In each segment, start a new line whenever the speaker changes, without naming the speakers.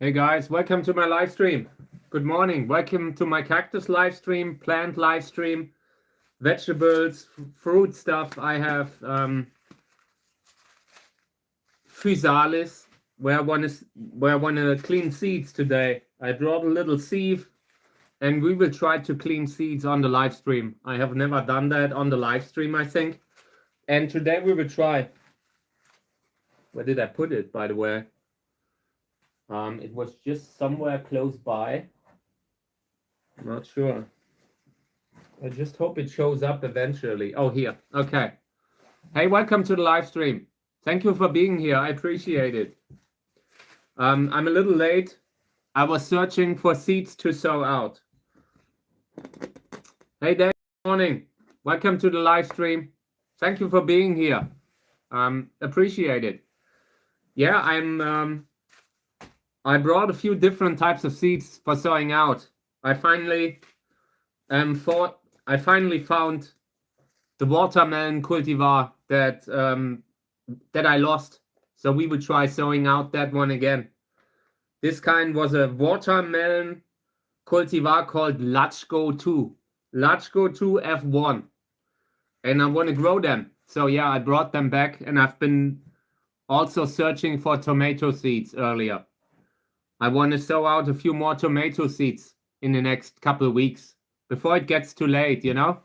Hey guys, welcome to my live stream. Good morning. Welcome to my cactus live stream, plant live stream, vegetables, fruit stuff. I have physalis where I want to clean seeds today. I brought a little sieve and we will try to clean seeds on the live stream. I have never done that on the live stream, I think. And today we will try. Where did I put it, by the way? It was just somewhere close by. I'm not sure. I just hope it shows up eventually. Oh, here. Okay. Hey, welcome to the live stream. Thank you for being here. I appreciate it. I'm a little late. I was searching for seeds to sow out. Hey, Dave. Good morning. Welcome to the live stream. Thank you for being here. Appreciate it. Yeah, I brought a few different types of seeds for sowing out. I finally found the watermelon cultivar that I lost. So we will try sowing out that one again. This kind was a watermelon cultivar called Lachgo 2. Lachgo 2 F1. And I want to grow them. So yeah, I brought them back and I've been also searching for tomato seeds earlier. I want to sow out a few more tomato seeds in the next couple of weeks before it gets too late, you know?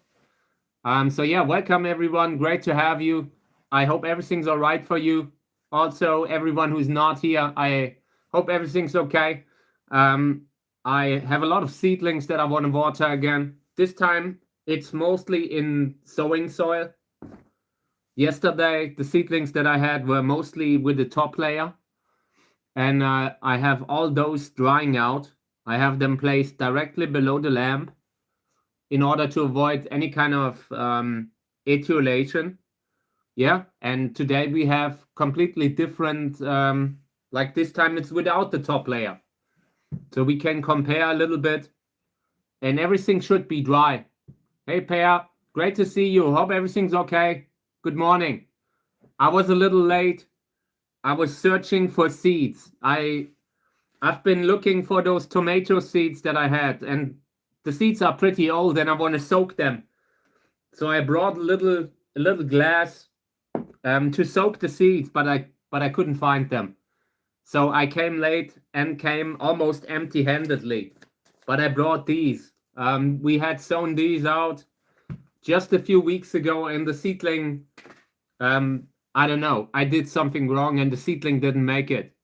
So yeah, welcome everyone. Great to have you. I hope everything's all right for you. Also, everyone who's not here, I hope everything's okay. I have a lot of seedlings that I want to water again. This time, it's mostly in sowing soil. Yesterday, the seedlings that I had were mostly with the top layer. And I have all those drying out. I have them placed directly below the lamp in order to avoid any kind of etiolation. Yeah, and today we have completely different, like this time it's without the top layer. So we can compare a little bit and everything should be dry. Hey, Pear, great to see you. Hope everything's okay. Good morning. I was a little late. I was searching for seeds. I've been looking for those tomato seeds that I had, and the seeds are pretty old, and I want to soak them. So I brought a little glass to soak the seeds, but I couldn't find them. So I came late and came almost empty-handedly. But I brought these. We had sown these out just a few weeks ago, and the seedling. I don't know. I did something wrong and the seedling didn't make it.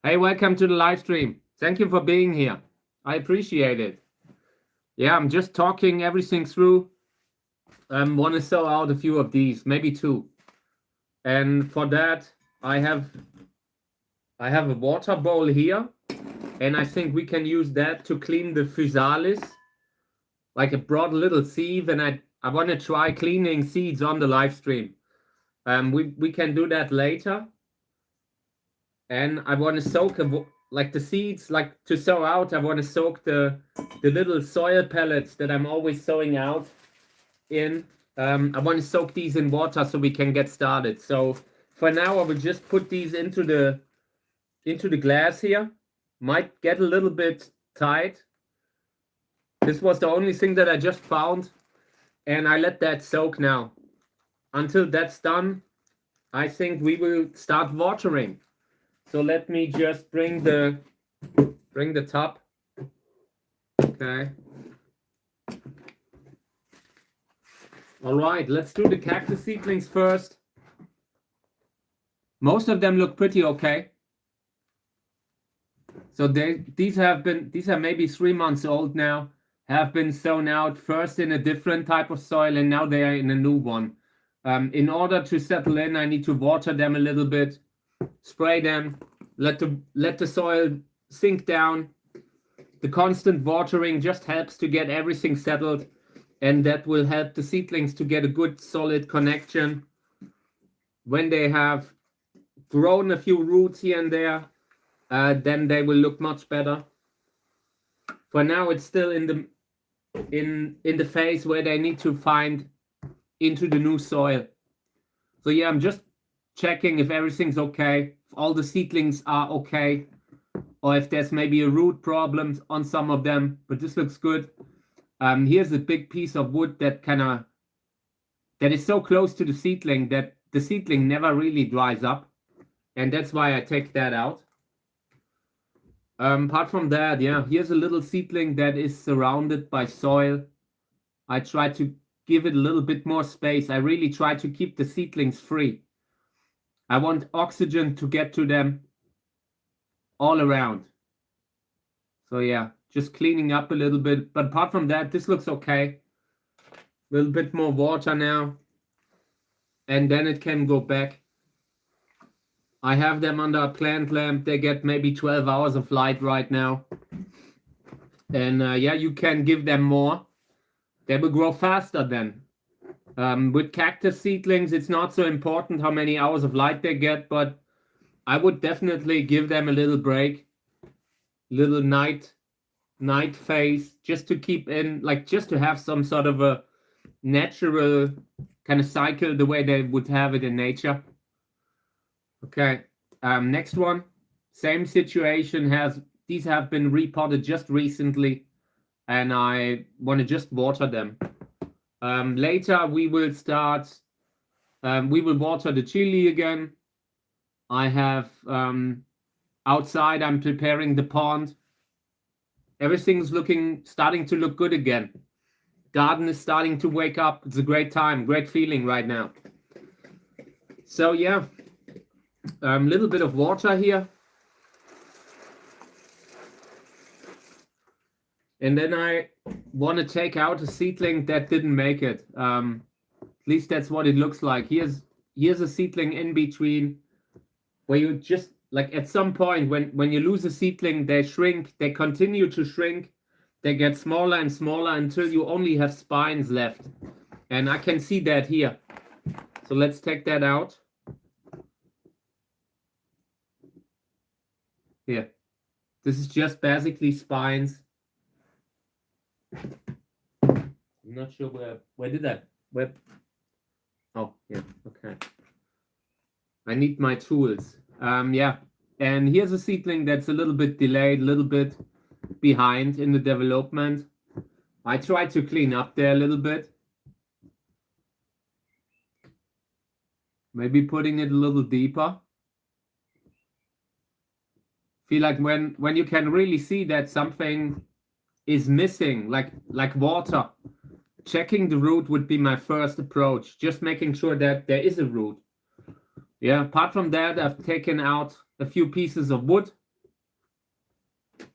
Hey, welcome to the live stream. Thank you for being here. I appreciate it. Yeah, I'm just talking everything through. Want to sow out a few of these, maybe two. And for that, I have a water bowl here. And I think we can use that to clean the physalis. Like I brought a little sieve and I want to try cleaning seeds on the live stream. We can do that later. And I want to soak like the seeds, like to sow out. I want to soak the little soil pellets that I'm always sowing out in. I want to soak these in water so we can get started. So for now, I will just put these into the glass here. Might get a little bit tight. This was the only thing that I just found, and I let that soak now. Until that's done, I think we will start watering. So let me just bring the top. Okay. All right, let's do the cactus seedlings first. Most of them look pretty okay. So these are maybe 3 months old now. Have been sown out first in a different type of soil, and now they are in a new one. In order to settle in, I need to water them a little bit, spray them, let the soil sink down. The constant watering just helps to get everything settled, and that will help the seedlings to get a good solid connection. When they have grown a few roots here and there, then they will look much better. For now, it's still in the phase where they need to find into the new soil. So yeah, I'm just checking if everything's okay, if all the seedlings are okay. or if there's maybe a root problem on some of them, but this looks good. Here's a big piece of wood that is so close to the seedling that the seedling never really dries up, and that's why I take that out. Apart from that, yeah, here's a little seedling that is surrounded by soil. I try to give it a little bit more space. I really try to keep the seedlings free. I want oxygen to get to them all around. So yeah, just cleaning up a little bit. But apart from that, this looks okay. A little bit more water now. And then it can go back. I have them under a plant lamp. They get maybe 12 hours of light right now. And yeah, you can give them more. They will grow faster then. With cactus seedlings, it's not so important how many hours of light they get, but I would definitely give them a little break, little night phase, just to keep in, like just to have some sort of a natural kind of cycle the way they would have it in nature. Okay, next one, same situation. These have been repotted just recently, and I want to just water them. Later we will start. We will water the chili again. I have outside. I'm preparing the pond. Everything's starting to look good again. Garden is starting to wake up. It's a great time, great feeling right now. So yeah, little bit of water here. And then I want to take out a seedling that didn't make it. At least that's what it looks like. Here's a seedling in between where you just, like at some point when you lose a seedling, they shrink, they continue to shrink, they get smaller and smaller until you only have spines left. And I can see that here. So let's take that out. Here. This is just basically spines. I'm not sure where did that? Oh, yeah, okay. I need my tools. Yeah, and here's a seedling that's a little bit delayed, a little bit behind in the development. I try to clean up there a little bit. Maybe putting it a little deeper. Feel like when you can really see that something is missing, like water, checking the root would be my first approach. Just making sure that there is a root. Yeah, apart from that, I've taken out a few pieces of wood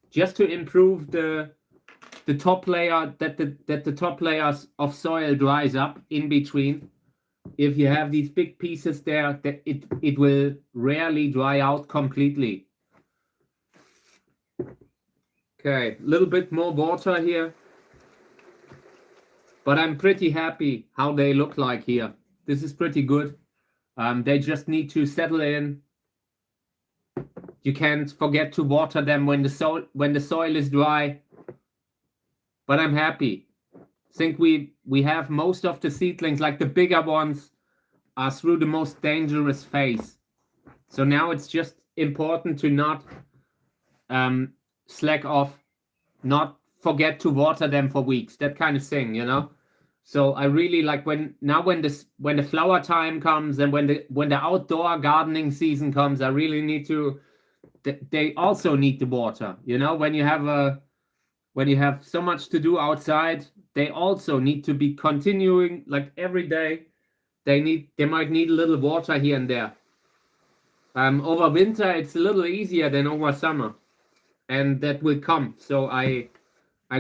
just to improve the top layer, that the top layers of soil dries up in between. If you have these big pieces there, that it will rarely dry out completely. Okay, a little bit more water here. But I'm pretty happy how they look like here. This is pretty good. They just need to settle in. You can't forget to water them when the soil is dry. But I'm happy. I think we have most of the seedlings, like the bigger ones, are through the most dangerous phase. So now it's just important to not slack off, not forget to water them for weeks, that kind of thing, you know. So I really like when the flower time comes and when the outdoor gardening season comes, I really need to. They also need the water, you know. When you have so much to do outside, they also need to be continuing, like every day. They might need a little water here and there. Over winter, it's a little easier than over summer, and that will come. So I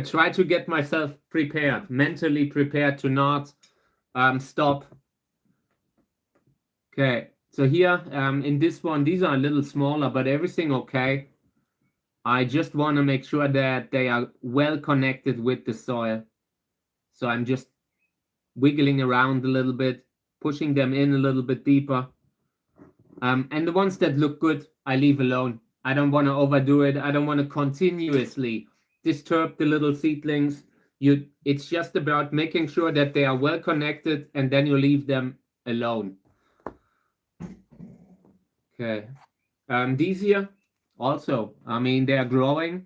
try to get myself prepared, mentally prepared to not stop. Okay, so here in this one, these are a little smaller, but everything okay. I just want to make sure that they are well connected with the soil. So I'm just wiggling around a little bit, pushing them in a little bit deeper. And the ones that look good, I leave alone. I don't want to overdo it. I don't want to continuously disturb the little seedlings. It's just about making sure that they are well connected, and then you leave them alone. Okay. These here, also. I mean, they are growing.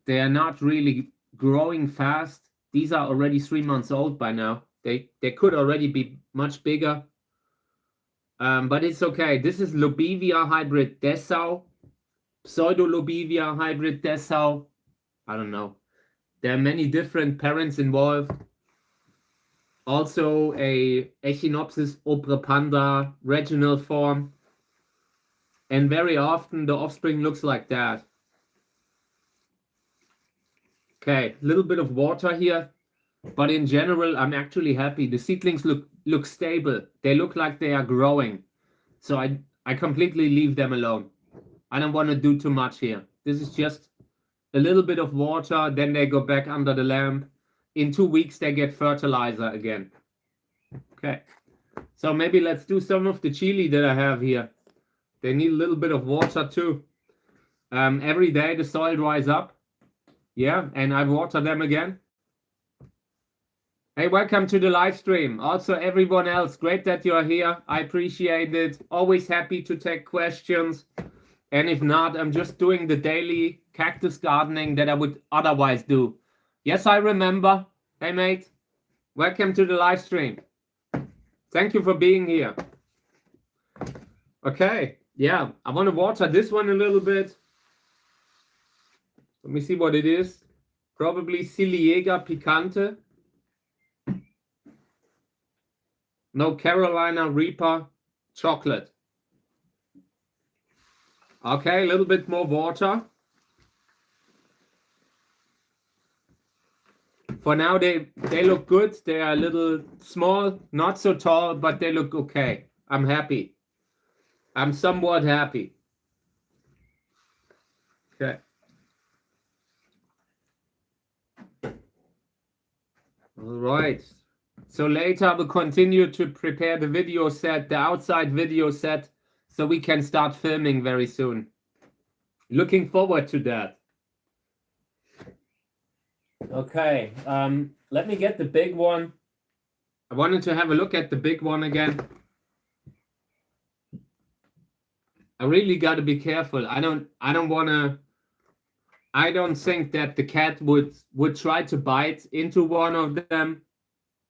They are not really growing fast. These are already 3 months old by now. They could already be much bigger. But it's okay. This is Lobivia hybrid Dessau. Pseudo-Lobivia hybrid Dessau. I don't know. There are many different parents involved. Also a Echinopsis obrepanda regional form. And very often the offspring looks like that. Okay, a little bit of water here. But in general, I'm actually happy. The seedlings look stable. They look like they are growing. So I completely leave them alone. I don't want to do too much here. This is just a little bit of water, then they go back under the lamp. In 2 weeks, they get fertilizer again. Okay. So maybe let's do some of the chili that I have here. They need a little bit of water too. Every day the soil dries up. Yeah, and I water them again. Hey, welcome to the live stream. Also, everyone else, great that you're here. I appreciate it. Always happy to take questions. And if not, I'm just doing the daily cactus gardening that I would otherwise do. Yes, I remember. Hey, mate. Welcome to the live stream. Thank you for being here. Okay. Yeah, I want to water this one a little bit. Let me see what it is. Probably Siliega picante. No, Carolina Reaper chocolate. Okay, a little bit more water. For now, they look good. They are a little small, not so tall, but they look okay. I'm happy. I'm somewhat happy. Okay. All right. So later we'll continue to prepare the video set, the outside video set, so we can start filming very soon. Looking forward to that. Okay, let me get the big one. I wanted to have a look at the big one again. I really got to be careful. I don't think that the cat would try to bite into one of them.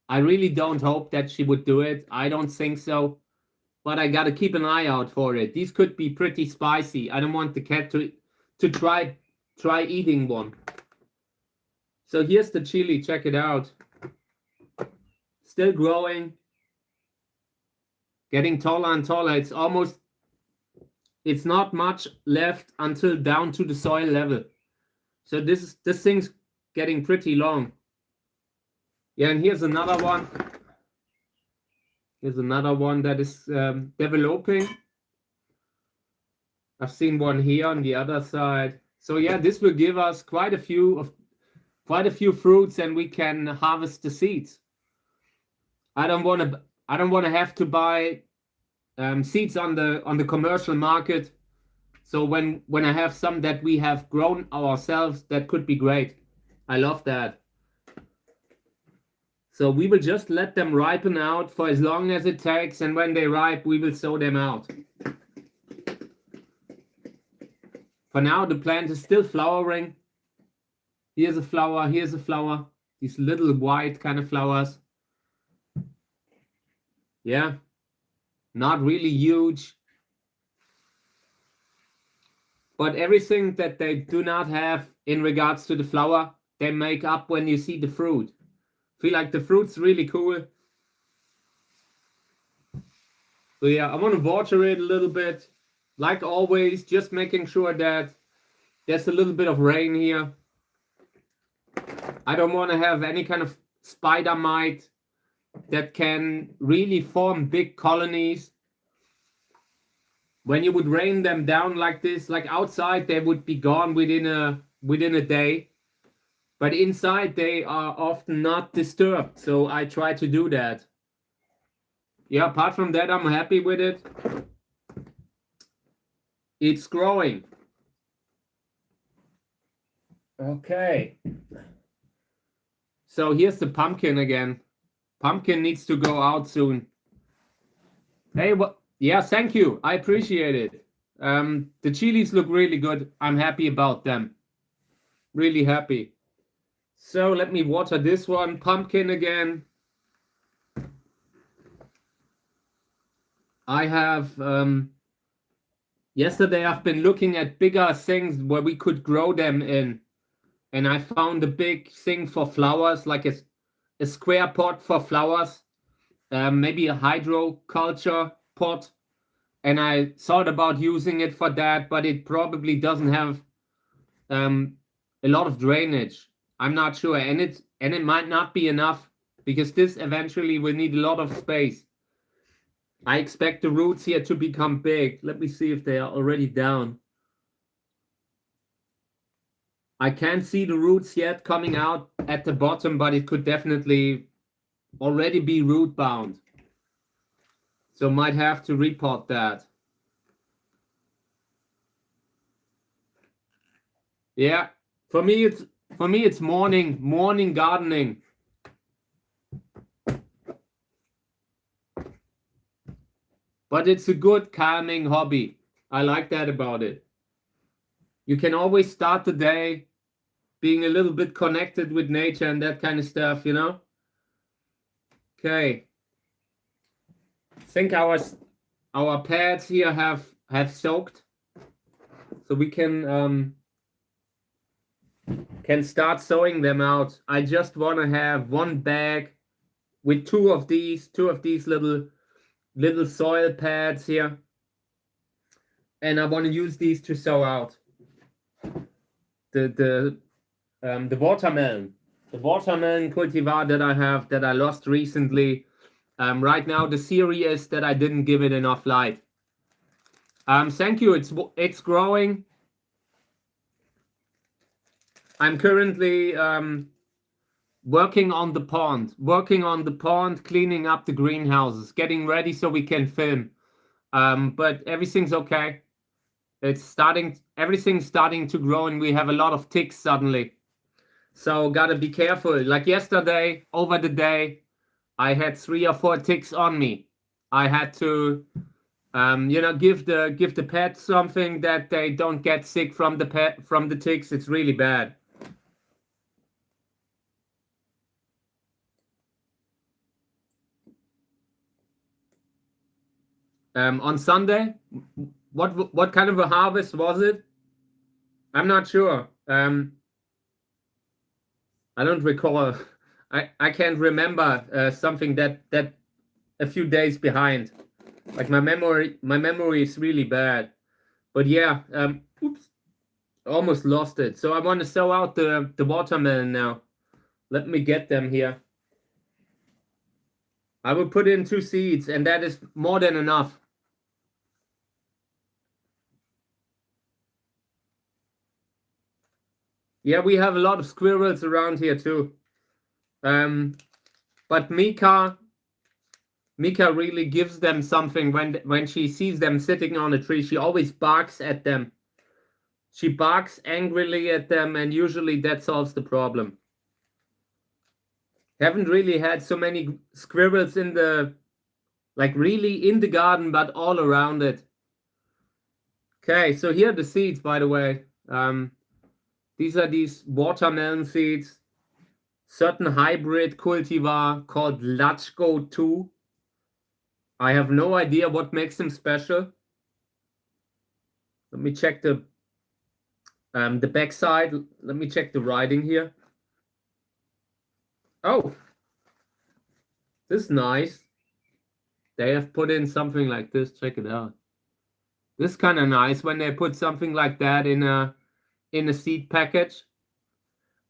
I really don't hope that she would do it. I don't think so. But I got to keep an eye out for it. These could be pretty spicy. I don't want the cat to try eating one. So here's the chili. Check it out. Still growing. Getting taller and taller. It's not much left until down to the soil level. So this thing's getting pretty long. Yeah, and here's another one. Here's another one that is developing. I've seen one here on the other side. So yeah, this will give us quite a few fruits, and we can harvest the seeds. I don't want to have to buy seeds on the commercial market. So when I have some that we have grown ourselves, that could be great. I love that. So we will just let them ripen out for as long as it takes, and when they ripe, we will sow them out. For now, the plant is still flowering. Here's a flower, here's a flower. These little white kind of flowers. Yeah, not really huge. But everything that they do not have in regards to the flower, they make up when you see the fruit. Feel like the fruit's really cool. So yeah, I want to water it a little bit. Like always, just making sure that there's a little bit of rain here. I don't want to have any kind of spider mite that can really form big colonies. When you would rain them down like this, like outside, they would be gone within a day. But inside, they are often not disturbed. So I try to do that. Yeah, apart from that, I'm happy with it. It's growing. Okay. So here's the pumpkin again. Pumpkin needs to go out soon. Hey, what? Yeah, thank you. I appreciate it. The chilies look really good. I'm happy about them. Really happy. So let me water this one. Pumpkin again. I have yesterday I've been looking at bigger things where we could grow them in, and I found a big thing for flowers, like a square pot for flowers, maybe a hydroculture pot, and I thought about using it for that, but it probably doesn't have a lot of drainage. I'm not sure, and it might not be enough because this eventually will need a lot of space. I expect the roots here to become big. Let me see if they are already down. I can't see the roots yet coming out at the bottom, but it could definitely already be root bound. So might have to repot that. Yeah, for me it's morning gardening. But it's a good calming hobby. I like that about it. You can always start the day being a little bit connected with nature and that kind of stuff, you know? Okay. I think our pads here have soaked. So we can start sowing them out. I just want to have one bag with two of these little soil pads here. And I want to use these to sow out the watermelon. The watermelon cultivar that I lost recently. Right now the theory is that I didn't give it enough light. Thank you. It's growing. I'm currently working on the pond, cleaning up the greenhouses, getting ready so we can film. But everything's okay. Everything's starting to grow, and we have a lot of ticks suddenly. So gotta be careful. Like yesterday, over the day, I had 3 or 4 ticks on me. I had to, give the pets something that they don't get sick from the ticks. It's really bad. On Sunday, what kind of a harvest was it? I'm not sure. I don't recall. I can't remember something that a few days behind. Like my memory is really bad. But yeah, oops, almost lost it. So I want to sow out the watermelon now. Let me get them here. I will put in 2 seeds, and that is more than enough. Yeah, we have a lot of squirrels around here too. But Mika really gives them something when she sees them sitting on a tree. She always barks at them. She barks angrily at them, and usually that solves the problem. Haven't really had so many squirrels really in the garden, but all around it. Okay, so here are the seeds, by the way. These are these watermelon seeds. Certain hybrid cultivar called Lachko 2. I have no idea what makes them special. Let me check the backside. Let me check the writing here. Oh, this is nice. They have put in something like this. Check it out. This is kind of nice when they put something like that in a seed package.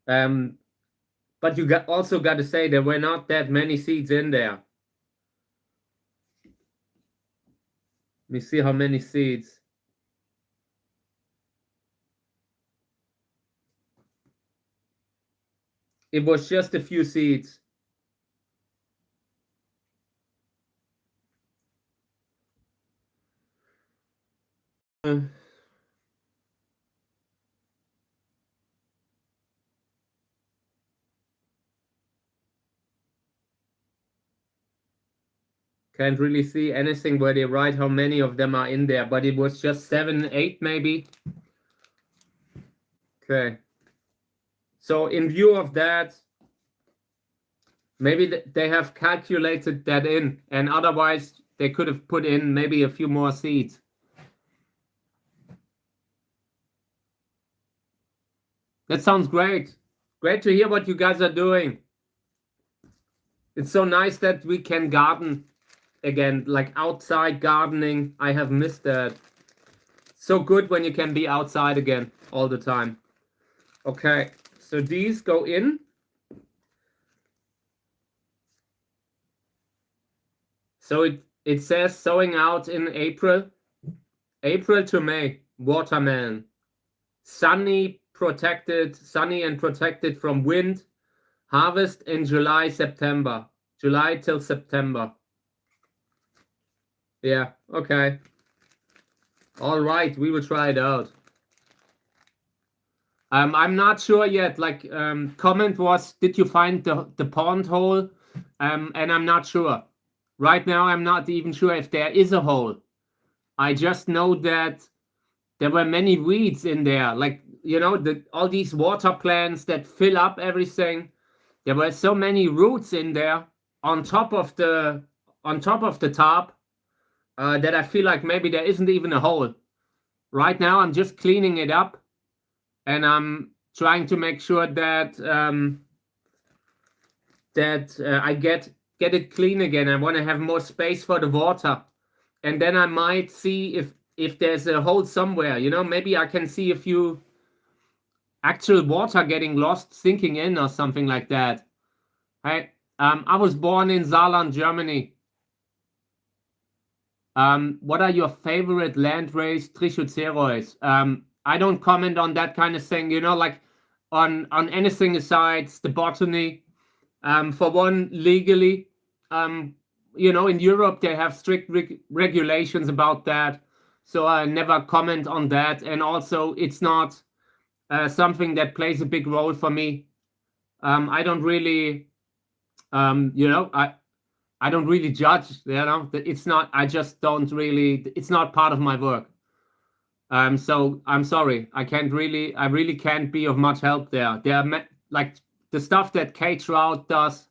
But you also got to say there were not that many seeds in there. Let me see how many seeds. It was just a few seeds. Can't really see anything where they write how many of them are in there, but it was just 7, 8 maybe. Okay. So in view of that, maybe they have calculated that in, and otherwise they could have put in maybe a few more seeds. That sounds great. Great to hear what you guys are doing. It's so nice that we can garden again, like outside gardening. I have missed that. So good when you can be outside again all the time. Okay, so these go in. So it says sowing out in April to May, watermelon. Sunny and protected from wind. Harvest in July till September. Yeah, okay. All right, we will try it out. I'm not sure yet. Like, comment was, did you find the pond hole? And I'm not sure. Right now, I'm not even sure if there is a hole. I just know that there were many weeds in there. Like, you know, all these water plants that fill up everything. There were so many roots in there on top of the top that I feel like maybe there isn't even a hole. Right now, I'm just cleaning it up, and I'm trying to make sure that I get it clean again. I want to have more space for the water, and then I might see if there's a hole somewhere. You know, maybe I can see a few actual water getting lost, sinking in, or something like that. Hey, I was born in Saarland, Germany. What are your favorite landrace trichoceroids? I don't comment on that kind of thing, you know, like on anything besides the botany. For one, legally, you know, in Europe they have strict regulations about that, so I never comment on that. And also, it's not something that plays a big role for me. I don't really, you know, I don't really judge, you know, it's not, I just don't really, it's not part of my work. So I'm sorry, I really can't be of much help there. Like the stuff that Kate Trout does.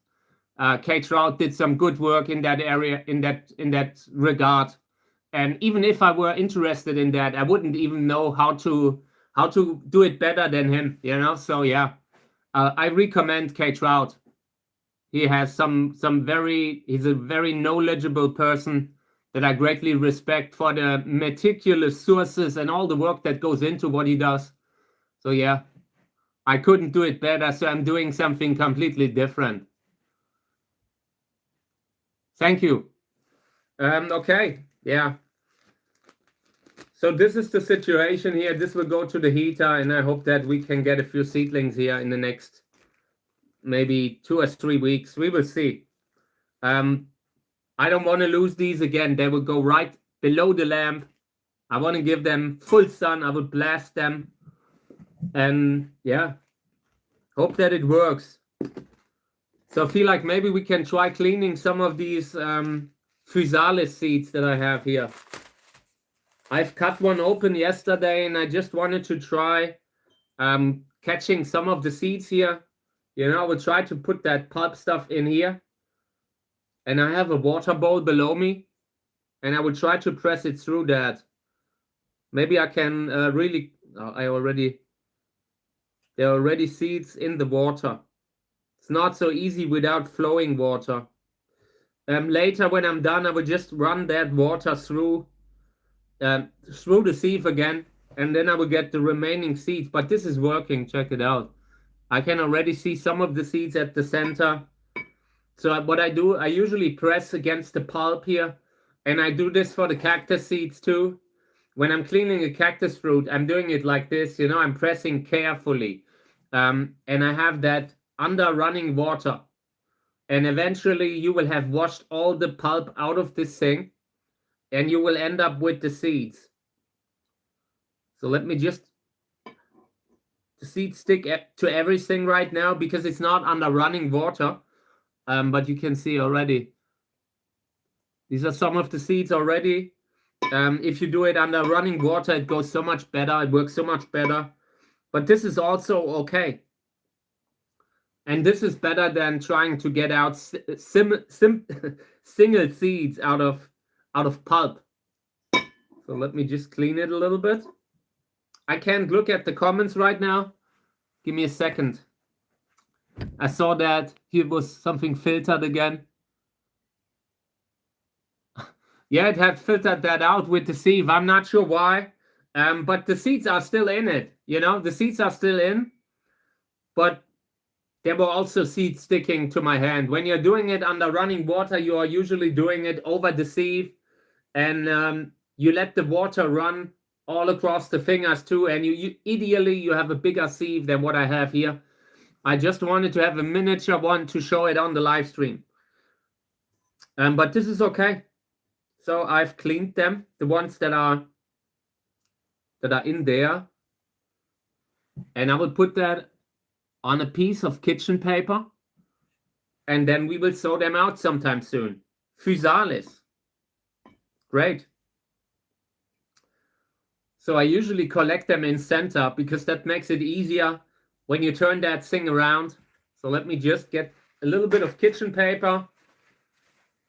Kate Trout did some good work in that area, in that regard. And even if I were interested in that, I wouldn't even know how to do it better than him, you know. So yeah, I recommend Kate Trout. He has he's a very knowledgeable person that I greatly respect for the meticulous sources and all the work that goes into what he does. So yeah, I couldn't do it better, so I'm doing something completely different. Thank you. Okay, yeah. So this is the situation here. This will go to the heater, and I hope that we can get a few seedlings here in the next maybe 2 or 3 weeks. We will see. I don't want to lose these again. They will go right below the lamp. I want to give them full sun. I will blast them. And yeah, hope that it works. So I feel like maybe we can try cleaning some of these physalis seeds that I have here. I've cut one open yesterday, and I just wanted to try catching some of the seeds here. You know, I will try to put that pulp stuff in here. And I have a water bowl below me, and I will try to press it through that. Maybe I can really... there are already seeds in the water. It's not so easy without flowing water. Later, when I'm done, I will just run that water through the sieve again, and then I will get the remaining seeds. But this is working. Check it out. I can already see some of the seeds at the center. So what I do, I usually press against the pulp here, and I do this for the cactus seeds too. When I'm cleaning a cactus fruit, I'm doing it like this, you know, I'm pressing carefully. And I have that under running water. And eventually you will have washed all the pulp out of this thing, and you will end up with the seeds. So let me just... The seeds stick to everything right now because it's not under running water. But you can see already These are some of the seeds already. If you do it under running water, it goes so much better. It works so much better. But this is also okay. And this is better than trying to get out single seeds out of pulp. So let me just clean it a little bit. I can't look at the comments right now. Give me a second. I saw that here was something filtered again. Yeah, it had filtered that out with the sieve. I'm not sure why. But the seeds are still in it. You know, the seeds are still in. But there were also seeds sticking to my hand. When you're doing it under running water, you are usually doing it over the sieve. And you let the water run all across the fingers too. And ideally, you have a bigger sieve than what I have here. I just wanted to have a miniature one to show it on the live stream. But this is okay. So I've cleaned them, the ones that are in there. And I will put that on a piece of kitchen paper. And then we will sow them out sometime soon. Physalis. Great. So I usually collect them in center because that makes it easier when you turn that thing around. So let me just get a little bit of kitchen paper.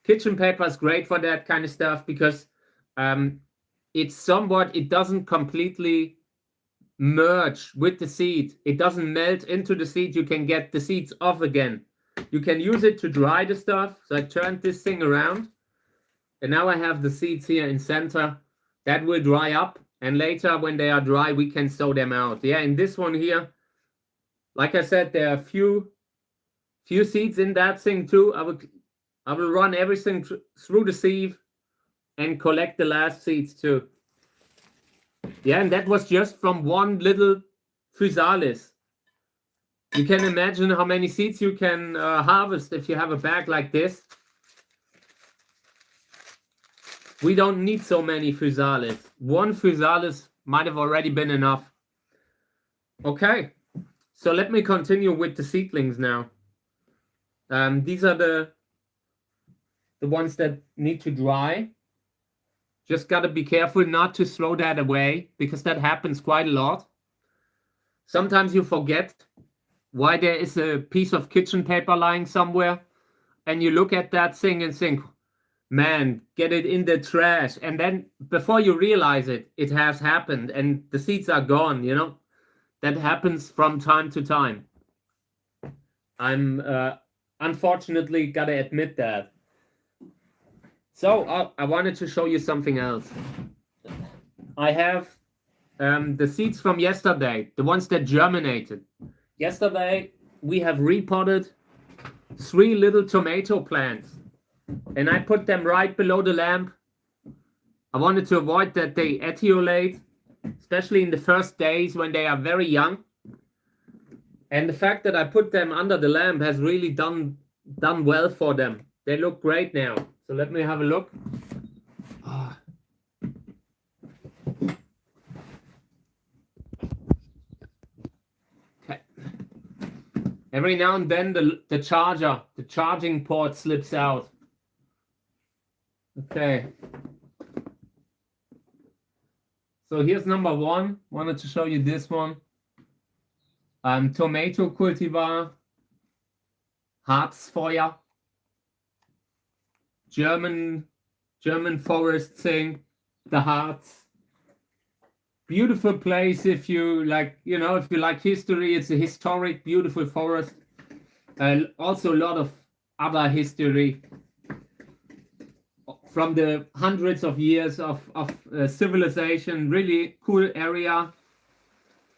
Kitchen paper is great for that kind of stuff because it doesn't completely merge with the seed. It doesn't melt into the seed. You can get the seeds off again. You can use it to dry the stuff. So I turned this thing around. And now I have the seeds here in center. That will dry up. And later when they are dry, we can sow them out. Yeah, in this one here, like I said, there are a few seeds in that thing too. I will run everything through the sieve and collect the last seeds too. Yeah, and that was just from one little physalis. You can imagine how many seeds you can harvest if you have a bag like this. We don't need so many physalis. One physalis might have already been enough. Okay, so let me continue with the seedlings now. These are the ones that need to dry. Just got to be careful not to throw that away because that happens quite a lot. Sometimes you forget why there is a piece of kitchen paper lying somewhere and you look at that thing and think, man, get it in the trash. And then before you realize it, it has happened and the seeds are gone, you know. That happens from time to time. I'm unfortunately got to admit that. So I wanted to show you something else. I have the seeds from yesterday, the ones that germinated. Yesterday, we have repotted 3 little tomato plants. And I put them right below the lamp. I wanted to avoid that they etiolate, especially in the first days when they are very young. And the fact that I put them under the lamp has really done well for them. They look great now. So let me have a look. Okay. Every now and then the charging port slips out. Okay. So here's number 1. Wanted to show you this one. Tomato cultivar, Harzfeuer. German forest thing, the Harz. Beautiful place if you like, you know, if you like history. It's a historic, beautiful forest. Also a lot of other history from the hundreds of years of civilization. Really cool area.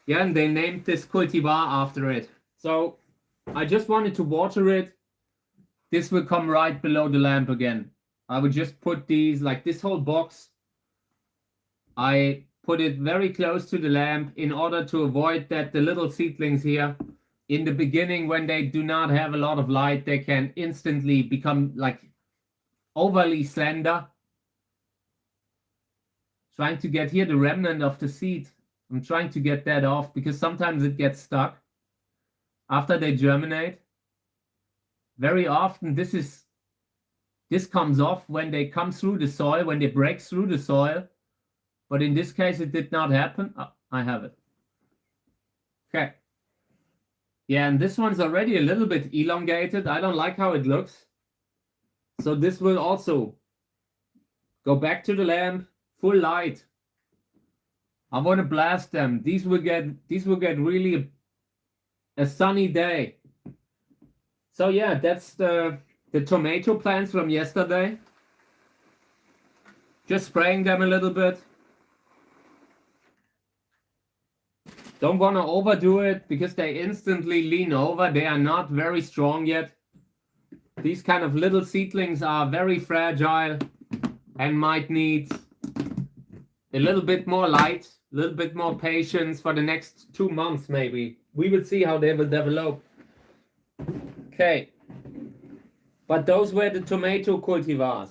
Yeah, and they named this cultivar after it. So I just wanted to water it. This will come right below the lamp again. I would just put these, like this whole box, I put it very close to the lamp in order to avoid that the little seedlings here, in the beginning when they do not have a lot of light, they can instantly become like overly slender. Trying to get here the remnant of the seed. I'm trying to get that off because sometimes it gets stuck after they germinate. Very often this is this comes off when they come through the soil, when they break through the soil. But in this case, it did not happen. Oh, I have it. Okay. Yeah, and this one's already a little bit elongated. I don't like how it looks. So this will also go back to the lamp, full light. I want to blast them. These will get really a sunny day. So yeah, that's the tomato plants from yesterday. Just spraying them a little bit. Don't want to overdo it because they instantly lean over. They are not very strong yet. These kind of little seedlings are very fragile and might need a little bit more light, a little bit more patience for the next 2 months maybe. We will see how they will develop. Okay. But those were the tomato cultivars.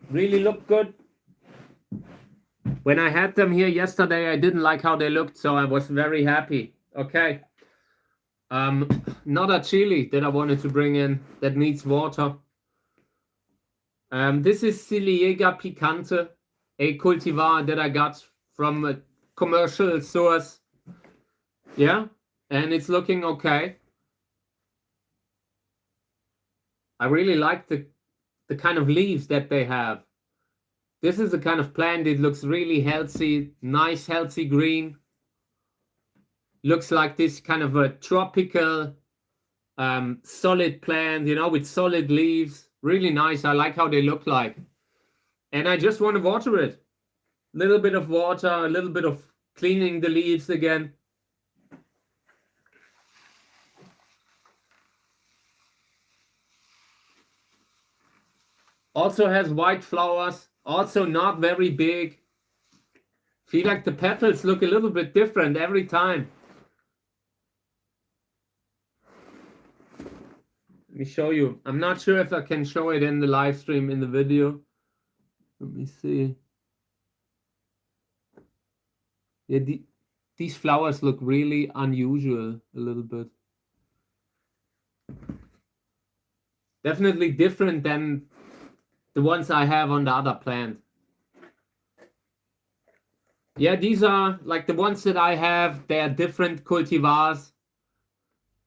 Really look good. When I had them here yesterday, I didn't like how they looked, so I was very happy. Okay. Not a chili that I wanted to bring in that needs water. This is Cactusjerk Picante, a cultivar that I got from a commercial source. Yeah, and it's looking okay. I really like the kind of leaves that they have. This is the kind of plant that looks really healthy, nice, healthy green. Looks like this kind of a tropical, solid plant, you know, with solid leaves. Really nice. I like how they look like. And I just want to water it. A little bit of water, a little bit of cleaning the leaves again. Also has white flowers. Also not very big. Feel like the petals look a little bit different every time. Let me show you. I'm not sure if I can show it in the live stream in the video. Let me see. Yeah, these flowers look really unusual a little bit. Definitely different than the ones I have on the other plant. Yeah, these are like the ones that I have. They are different cultivars.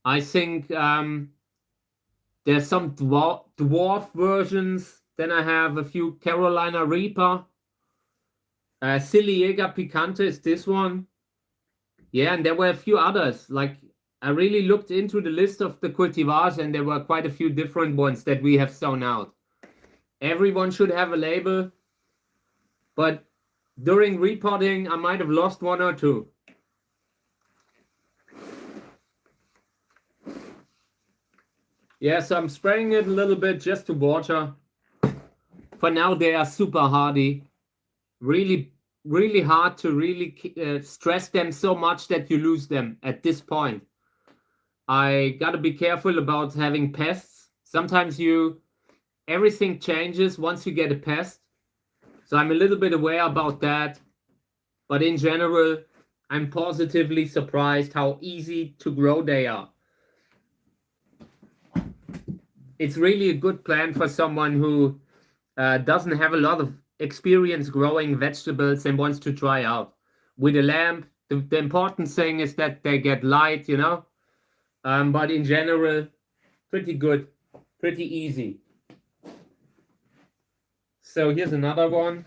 I think there's some dwarf versions. Then I have a few Carolina Reaper. Cactusjerk Picante is this one. Yeah, and there were a few others. Like I really looked into the list of the cultivars, and there were quite a few different ones that we have sown out. Everyone should have a label, but during repotting, I might have lost one or two. Yeah, so I'm spraying it a little bit just to water. For now, they are super hardy. Really, really hard to really stress them so much that you lose them at this point. I got to be careful about having pests. Sometimes everything changes once you get a pest. So I'm a little bit aware about that. But in general, I'm positively surprised how easy to grow they are. It's really a good plant for someone who doesn't have a lot of experience growing vegetables and wants to try out. With a lamp, the important thing is that they get light, you know. But in general, pretty good, pretty easy. So here's another one.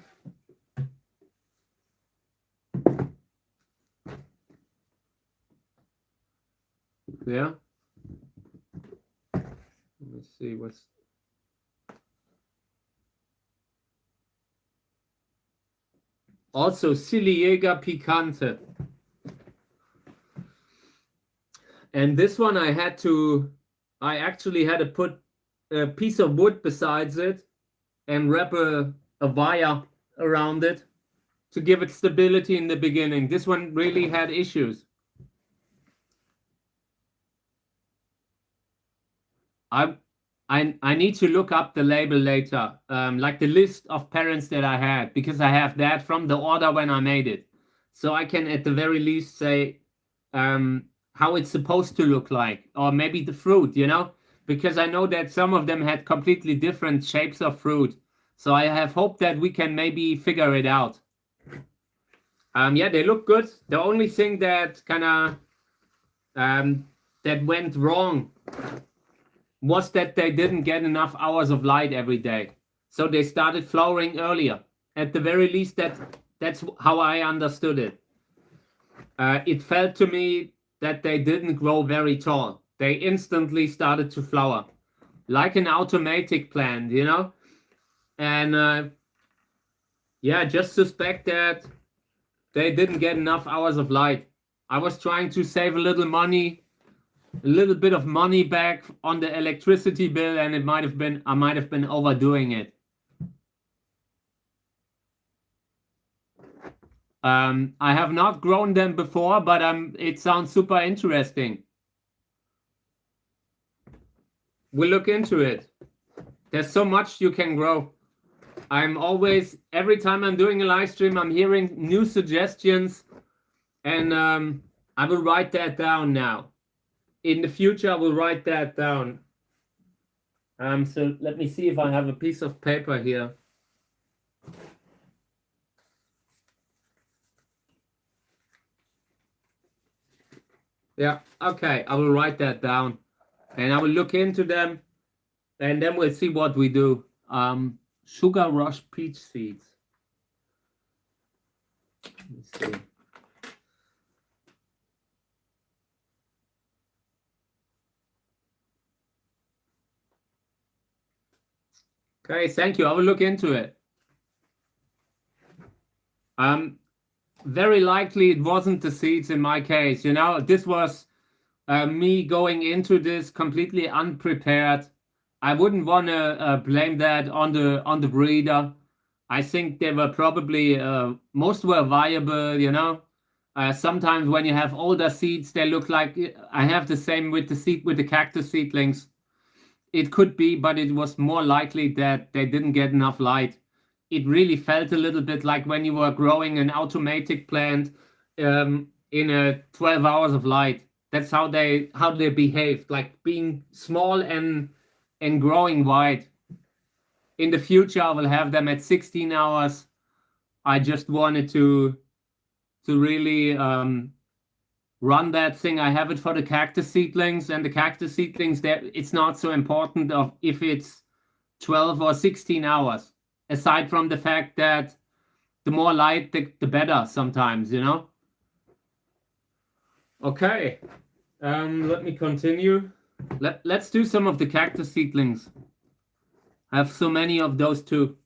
Yeah. Let me see what's. Also Cactusjerk Picante. And this one I actually had to put a piece of wood besides it and wrap a wire around it to give it stability in the beginning. This one really had issues. I need to look up the label later, like the list of parents that I had, because I have that from the order when I made it. So I can at the very least say how it's supposed to look like, or maybe the fruit, you know. because I know that some of them had completely different shapes of fruit. So I have hope that we can maybe figure it out. Yeah, they look good. The only thing that kind of that went wrong was that they didn't get enough hours of light every day. So they started flowering earlier. At the very least, that's how I understood it. It felt to me that they didn't grow very tall. They instantly started to flower, like an automatic plant, you know? And yeah, just suspect that they didn't get enough hours of light. I was trying to save a little money, a little bit of money back on the electricity bill, and I might have been overdoing it. I have not grown them before, but it sounds super interesting. We'll look into it. There's so much you can grow. I'm always, every time I'm doing a live stream, I'm hearing new suggestions, and I will write that down now. In the future, I will write that down. So let me see if I have a piece of paper here. Yeah, okay, I will write that down, and I will look into them, and then we'll see what we do. Sugar Rush peach seeds. Let me see. Okay, thank you. I will look into it. Very likely it wasn't the seeds in my case. You know, this was me going into this completely unprepared. I wouldn't want to blame that on the breeder. I think they were probably most were viable. You know, sometimes when you have older seeds, they look like I have the same with the cactus seedlings. It could be, but it was more likely that they didn't get enough light. It really felt a little bit like when you were growing an automatic plant in 12 hours of light. That's how they behaved, like being small and growing wide. In the future, I will have them at 16 hours. I just wanted to really run that thing. I have it for the cactus seedlings, and the cactus seedlings, it's not so important of if it's 12 or 16 hours, aside from the fact that the more light, the better sometimes, you know? Okay, let me continue. Let's do some of the cactus seedlings. I have so many of those too.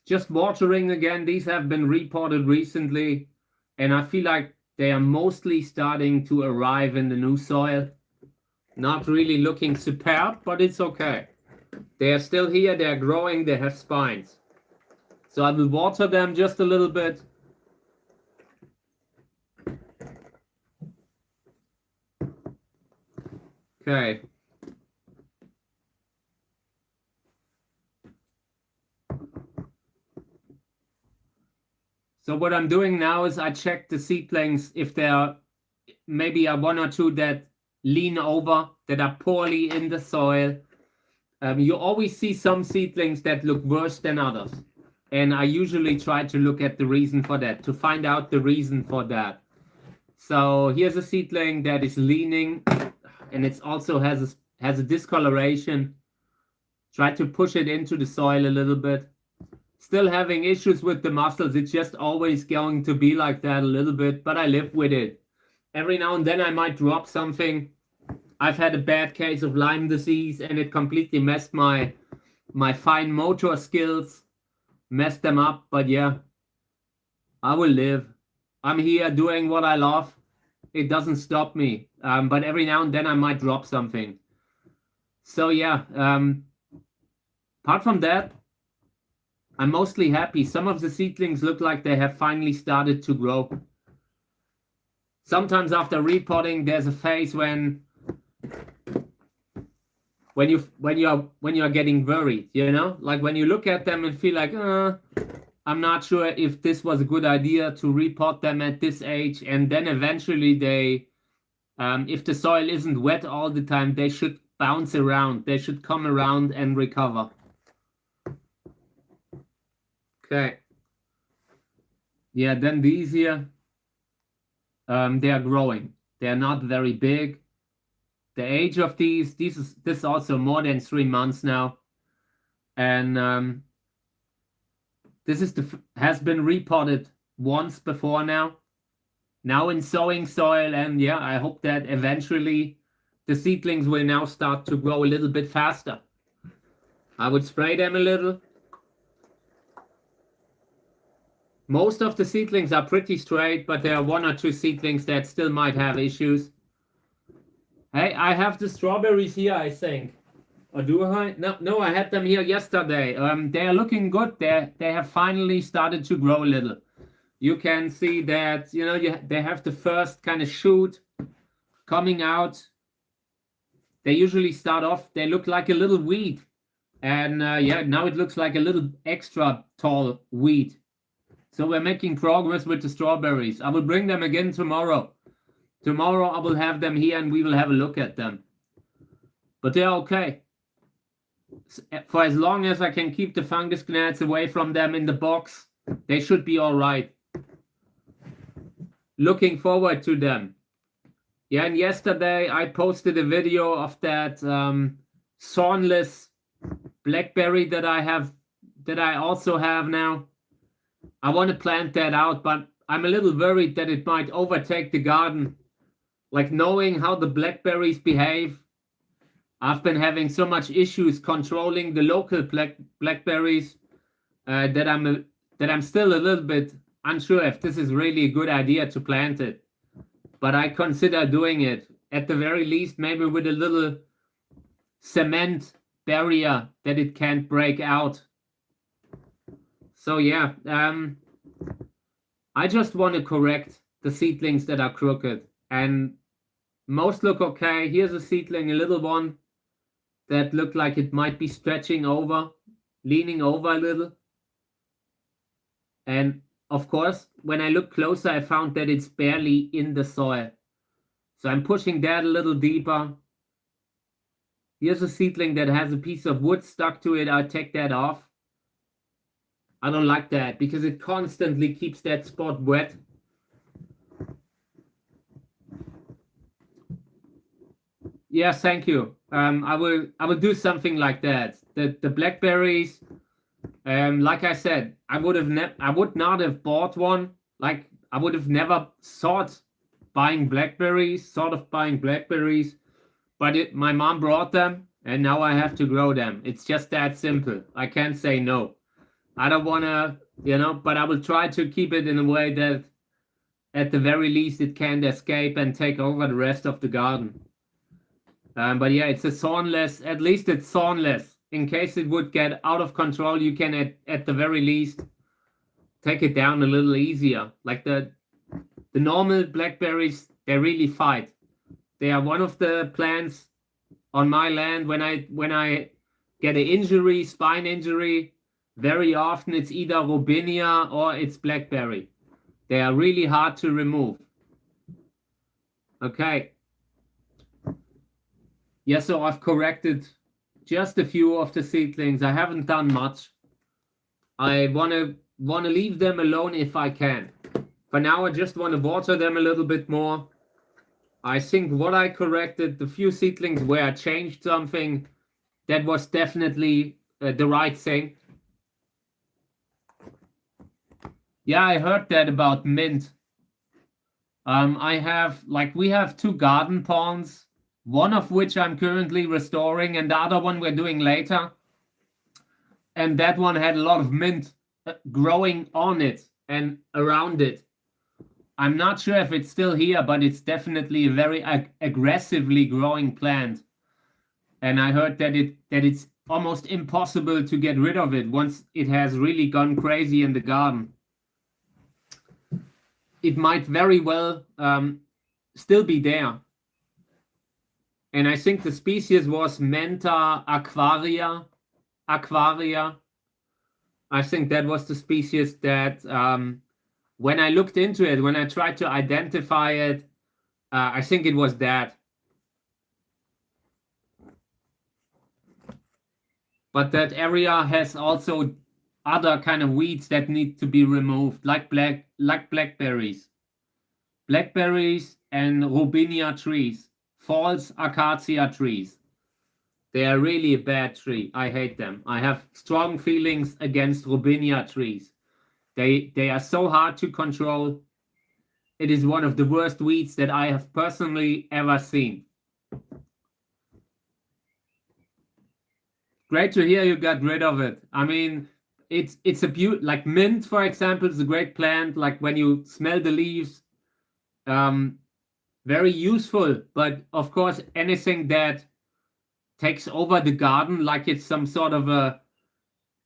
Just watering again. These have been reported recently, and I feel like they are mostly starting to arrive in the new soil. Not really looking superb, but it's okay. They are still here, they're growing, they have spines. So I will water them just a little bit. Okay. So what I'm doing now is I check the seedlings if there are maybe one or two that lean over, that are poorly in the soil. You always see some seedlings that look worse than others. And I usually try to look at the reason for that, to find out the reason for that. So here's a seedling that is leaning, and it also has a discoloration. Try to push it into the soil a little bit. Still having issues with the muscles. It's just always going to be like that a little bit, but I live with it. Every now and then I might drop something. I've had a bad case of Lyme disease, and it completely messed my fine motor skills, messed them up. But yeah, I will live. I'm here doing what I love. It doesn't stop me. But every now and then I might drop something. So yeah, apart from that, I'm mostly happy. Some of the seedlings look like they have finally started to grow. Sometimes after repotting, there's a phase when you're getting worried, you know, like when you look at them and feel like, I'm not sure if this was a good idea to repot them at this age, and then eventually they If the soil isn't wet all the time, they should bounce around. They should come around and recover. Okay. Yeah, then these here, they are growing. They are not very big. The age of these is also more than 3 months now. And this has been repotted once before now. Now in sowing soil, and yeah, I hope that eventually the seedlings will now start to grow a little bit faster. I would spray them a little. Most of the seedlings are pretty straight, but there are 1 or 2 seedlings that still might have issues. Hey, I have the strawberries here, I think. Or do I? No, I had them here yesterday. They are looking good. They have finally started to grow a little. You can see that, you know, they have the first kind of shoot coming out. They usually start off, they look like a little weed. And yeah, now it looks like a little extra tall weed. So we're making progress with the strawberries. I will bring them again tomorrow. Tomorrow I will have them here and we will have a look at them. But they're okay. For as long as I can keep the fungus gnats away from them in the box, they should be all right. Looking forward to them. Yeah, and yesterday I posted a video of that thornless blackberry that I also have now. I want to plant that out, but I'm a little worried that it might overtake the garden. Like, knowing how the blackberries behave, I've been having so much issues controlling the local blackberries that I'm still a little bit unsure if this is really a good idea to plant it. But I consider doing it. At the very least, maybe with a little cement barrier that it can't break out. So yeah, I just want to correct the seedlings that are crooked. And most look okay. Here's a seedling, a little one that looked like it might be stretching over, leaning over a little. And of course, when I look closer, I found that it's barely in the soil. So I'm pushing that a little deeper. Here's a seedling that has a piece of wood stuck to it. I'll take that off. I don't like that because it constantly keeps that spot wet. Yes, thank you. I will do something like that. The blackberries, like I said, I would not have bought one. Like, I would have never thought buying blackberries, but my mom brought them and now I have to grow them. It's just that simple. I can't say no. I don't want to, you know, but I will try to keep it in a way that at the very least it can't escape and take over the rest of the garden. But yeah, it's a thornless, at least it's thornless. In case it would get out of control, you can at the very least take it down a little easier. Like the normal blackberries, they really fight. They are one of the plants on my land. When I get an injury, spine injury, very often it's either robinia or it's blackberry. They are really hard to remove. Okay. Yeah, so I've corrected just a few of the seedlings. I haven't done much. I wanna leave them alone if I can. For now, I just want to water them a little bit more. I think what I corrected, the few seedlings where I changed something, that was definitely the right thing. Yeah, I heard that about mint. We have 2 garden ponds, one of which I'm currently restoring and the other one we're doing later. And that one had a lot of mint growing on it and around it. I'm not sure if it's still here, but it's definitely a very aggressively growing plant. And I heard that it's almost impossible to get rid of it once it has really gone crazy in the garden. It might very well still be there. And I think the species was Menta aquaria. I think that was the species that when I looked into it, when I tried to identify it, I think it was that. But that area has also other kind of weeds that need to be removed, like blackberries. Blackberries and robinia trees, false acacia trees. They are really a bad tree. I hate them. I have strong feelings against robinia trees. They are so hard to control. It is one of the worst weeds that I have personally ever seen. Great to hear you got rid of it. I mean, it's a like mint, for example, is a great plant. Like when you smell the leaves, very useful. But of course, anything that takes over the garden, like it's some sort of a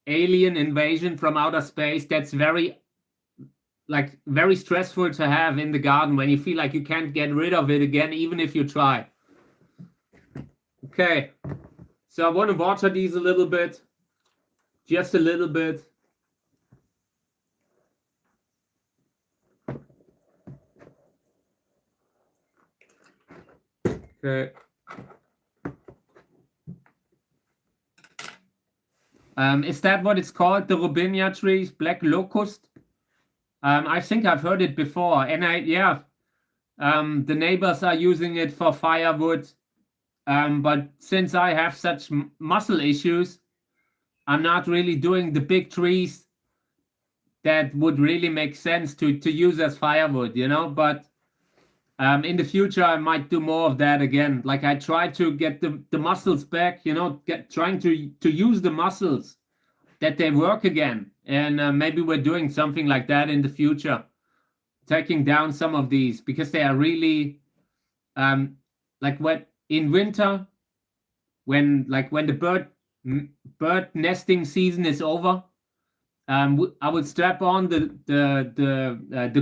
alien invasion from outer space, that's very stressful to have in the garden when you feel like you can't get rid of it again, even if you try. Okay, so I want to water these a little bit, just a little bit. Okay. Is that what it's called? The robinia trees, black locust? I think I've heard it before, and the neighbors are using it for firewood. But since I have such muscle issues, I'm not really doing the big trees that would really make sense to use as firewood, you know. But in the future, I might do more of that again. Like I try to get the muscles back, you know, trying to use the muscles that they work again. And maybe we're doing something like that in the future, taking down some of these because they are really like when in winter, when the bird nesting season is over, I will strap on the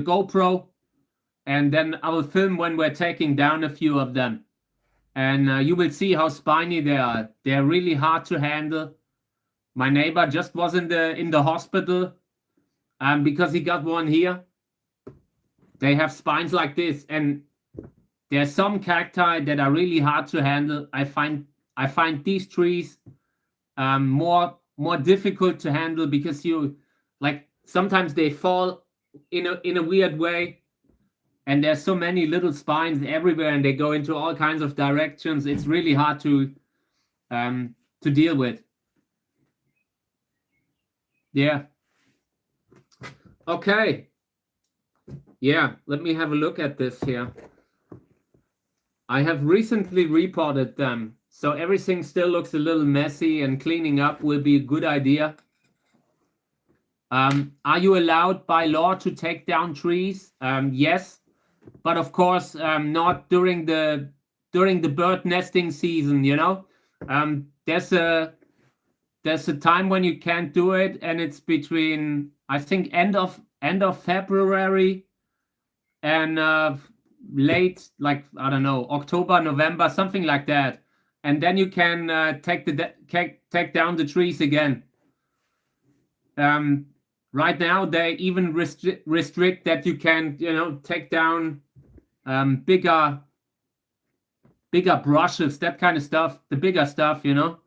GoPro, and then I will film when we're taking down a few of them, and you will see how spiny they are. They're really hard to handle. My neighbor just was in the hospital because he got one here. They have spines like this, and there's some cacti that are really hard to handle. I find these trees more difficult to handle because you like sometimes they fall in a weird way, and there's so many little spines everywhere, and they go into all kinds of directions. It's really hard to deal with. Yeah. Okay. Yeah, let me have a look at this here. I have recently repotted them, so everything still looks a little messy, and cleaning up will be a good idea. Are you allowed by law to take down trees? Yes, but of course not during the bird nesting season. You know, there's a time when you can't do it, and it's between, I think, end of February and late, like, I don't know, October, November, something like that, and then you can take down the trees again. Right now they even restrict that you can, you know, take down bigger brushes, that kind of stuff, the bigger stuff, you know.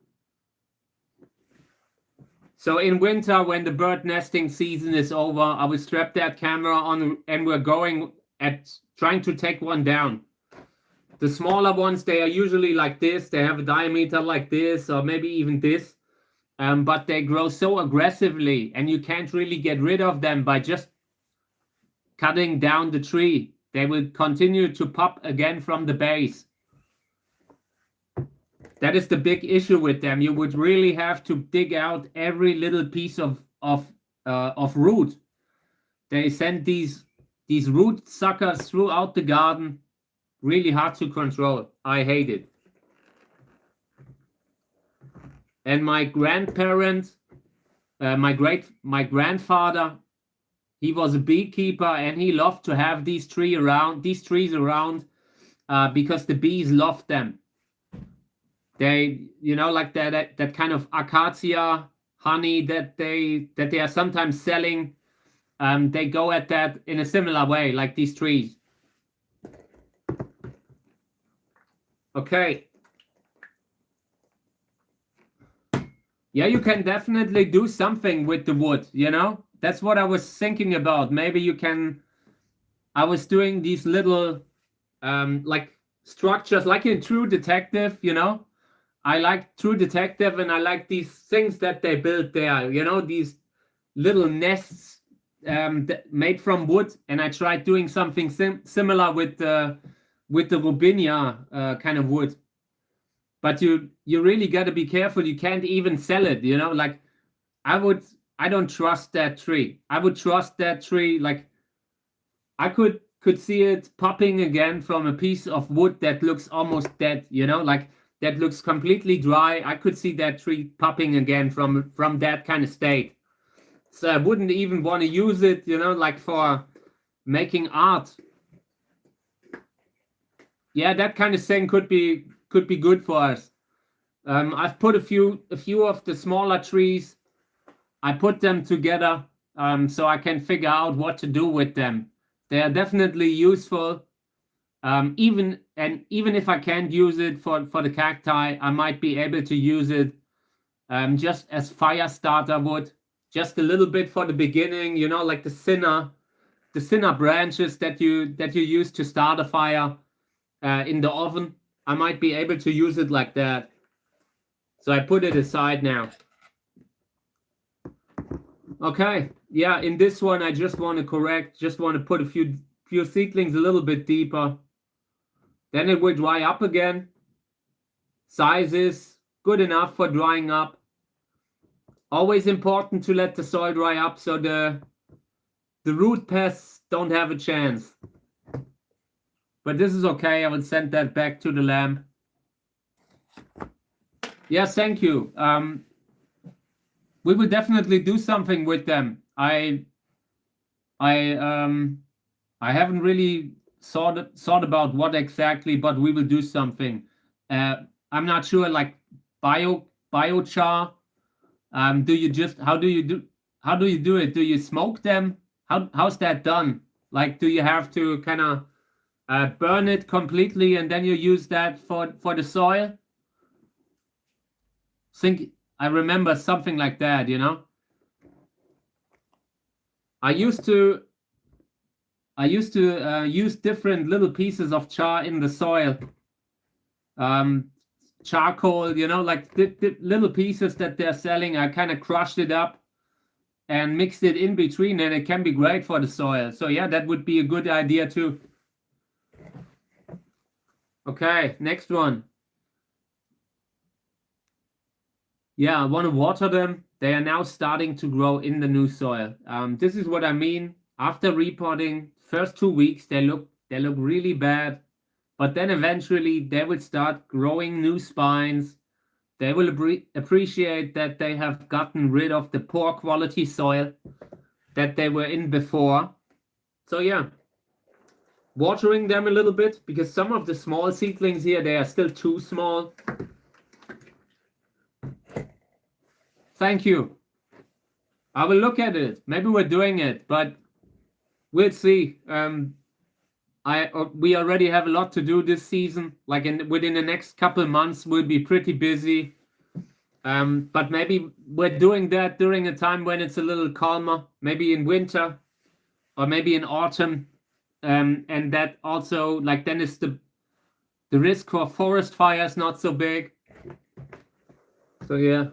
So in winter, when the bird nesting season is over, I will strap that camera on, and we're going at trying to take one down. The smaller ones, they are usually like this. They have a diameter like this, or maybe even this. But they grow so aggressively, and you can't really get rid of them by just cutting down the tree. They will continue to pop again from the base. That is the big issue with them. You would really have to dig out every little piece of root. They send these root suckers throughout the garden. Really hard to control. I hate it. And my grandparents, my grandfather, he was a beekeeper, and he loved to have these trees around because the bees loved them. They, you know, like that kind of acacia honey that they are sometimes selling. They go at that in a similar way, like these trees. Okay. Yeah, you can definitely do something with the wood, you know? That's what I was thinking about. Maybe you can. I was doing these little like structures like in True Detective, you know? I like True Detective and I like these things that they built there, you know, these little nests made from wood. And I tried doing something similar with the Robinia kind of wood. But you really got to be careful. You can't even sell it, you know? Like I don't trust that tree. I would trust that tree like I could see it popping again from a piece of wood that looks almost dead, you know, like that looks completely dry. I could see that tree popping again from that kind of state. So I wouldn't even want to use it, you know, like for making art. Yeah, that kind of thing could be good for us. I've put a few of the smaller trees. I put them together so I can figure out what to do with them. They are definitely useful. Even if I can't use it for the cacti, I might be able to use it just as fire starter wood, just a little bit for the beginning. You know, like the thinner branches that you use to start a fire in the oven. I might be able to use it like that. So I put it aside now. Okay, yeah. In this one, I just want to put a few seedlings a little bit deeper. Then it will dry up again. Size is good enough for drying up. Always important to let the soil dry up so the root pests don't have a chance. But this is okay. I will send that back to the lamp. Yes, thank you. We will definitely do something with them. I haven't really thought about what exactly, but we will do something. I'm not sure, like biochar. Do you just how do you do it? Do you smoke them? How's that done? Like, do you have to kind of burn it completely and then you use that for the soil? I remember something like that, you know. I used to use different little pieces of char in the soil. Charcoal, you know, like the little pieces that they're selling. I kind of crushed it up and mixed it in between, and it can be great for the soil. So yeah, that would be a good idea too. Okay, next one. Yeah, I want to water them. They are now starting to grow in the new soil. This is what I mean. After repotting, first 2 weeks they look really bad, but then eventually they will start growing new spines. They will appreciate that they have gotten rid of the poor quality soil that they were in before. So yeah, watering them a little bit, because some of the small seedlings here, they are still too small. Thank you. I will look at it. Maybe we're doing it, but we'll see. We already have a lot to do this season. Like within the next couple of months, we'll be pretty busy. But maybe we're doing that during a time when it's a little calmer, maybe in winter or maybe in autumn. And that also, like, then is the risk for forest fires not so big. So yeah.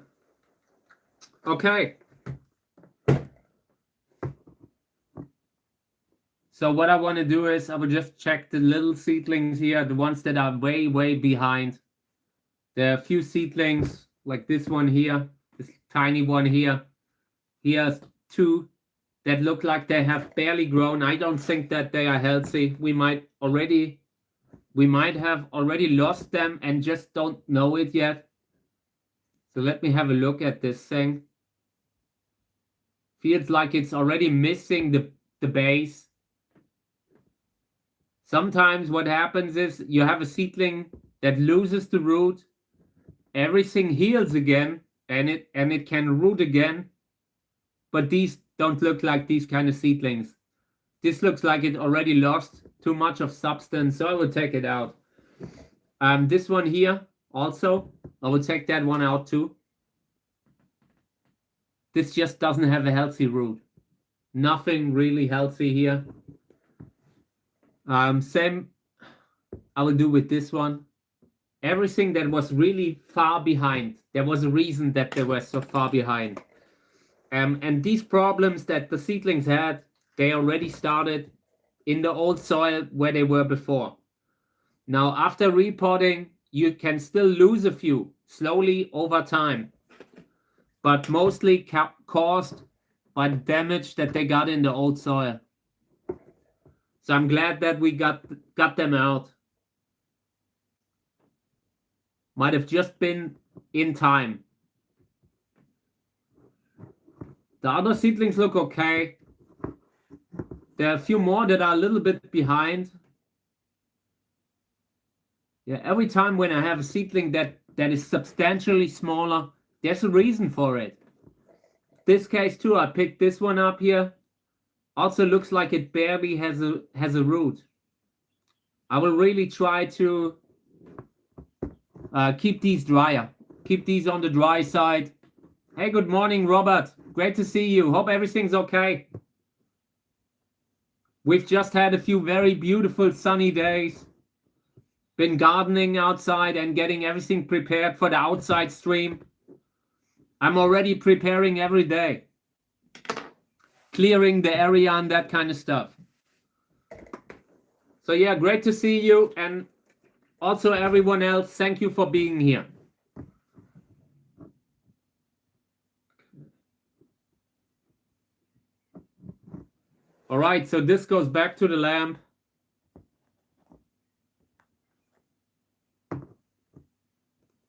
Okay. So what I want to do is I will just check the little seedlings here, the ones that are way, way behind. There are a few seedlings like this one here, this tiny one here. Here's two that look like they have barely grown. I don't think that they are healthy. We might have already lost them and just don't know it yet. So let me have a look at this thing. Feels like it's already missing the base. Sometimes what happens is you have a seedling that loses the root, everything heals again, and it can root again. But these don't look like these kind of seedlings. This looks like it already lost too much of substance, so I will take it out. This one here also, I will take that one out too. This just doesn't have a healthy root. Nothing really healthy here. Same I will do with this one. Everything that was really far behind, there was a reason that they were so far behind. And these problems that the seedlings had, they already started in the old soil where they were before. Now, after repotting, you can still lose a few slowly over time, but mostly caused by the damage that they got in the old soil. So I'm glad that we got them out. Might have just been in time. The other seedlings look okay. There are a few more that are a little bit behind. Yeah, every time when I have a seedling that is substantially smaller, there's a reason for it. This case too, I picked this one up here. Also looks like it barely has a root. I will really try to keep these drier. Keep these on the dry side. Hey, good morning, Robert. Great to see you. Hope everything's okay. We've just had a few very beautiful sunny days. Been gardening outside and getting everything prepared for the outside stream. I'm already preparing every day. Clearing the area and that kind of stuff. So yeah, great to see you. And also everyone else, thank you for being here. All right, so this goes back to the lamp.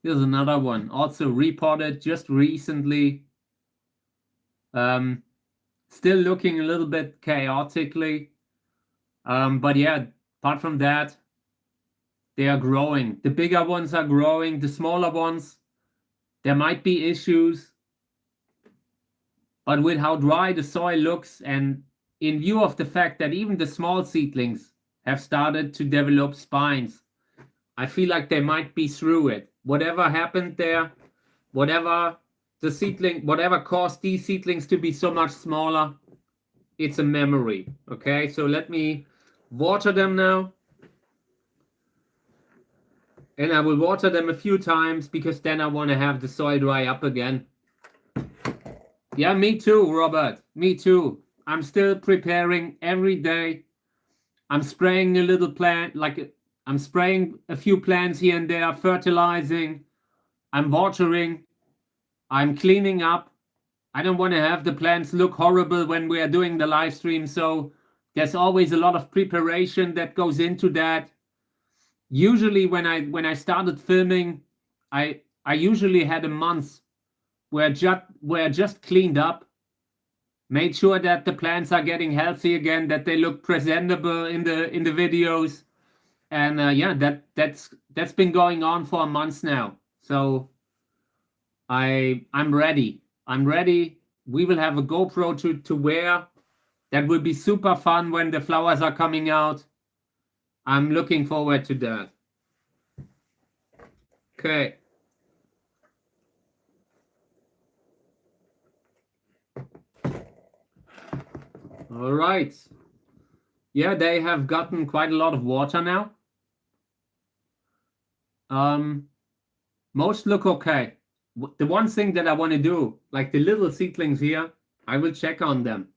Here's another one, also repotted just recently. Still looking a little bit chaotically. But yeah, apart from that, they are growing. The bigger ones are growing. The smaller ones, there might be issues. But with how dry the soil looks, and in view of the fact that even the small seedlings have started to develop spines, I feel like they might be through it. Whatever happened there, whatever caused these seedlings to be so much smaller, it's a memory. Okay, so let me water them now. And I will water them a few times because then I want to have the soil dry up again. Yeah, me too, Robert. Me too. I'm still preparing every day. I'm spraying a little plant, I'm spraying a few plants here and there, fertilizing. I'm watering. I'm cleaning up. I don't want to have the plants look horrible when we are doing the live stream. So there's always a lot of preparation that goes into that. Usually when I started filming, I usually had a month where I just cleaned up, made sure that the plants are getting healthy again, that they look presentable in the videos. And yeah, that's been going on for a month now. So I'm ready. I'm ready. We will have a GoPro to wear. That will be super fun when the flowers are coming out. I'm looking forward to that. Okay. All right. Yeah, they have gotten quite a lot of water now. Most look okay. The one thing that I want to do, like the little seedlings here, I will check on them.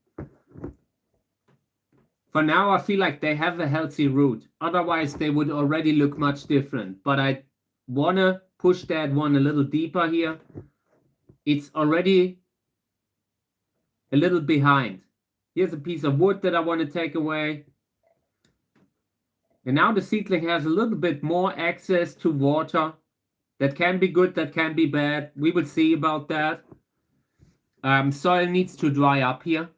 For now, I feel like they have a healthy root. Otherwise, they would already look much different. But I want to push that one a little deeper here. It's already a little behind. Here's a piece of wood that I want to take away. And now the seedling has a little bit more access to water. That can be good, that can be bad. We will see about that. Soil needs to dry up here.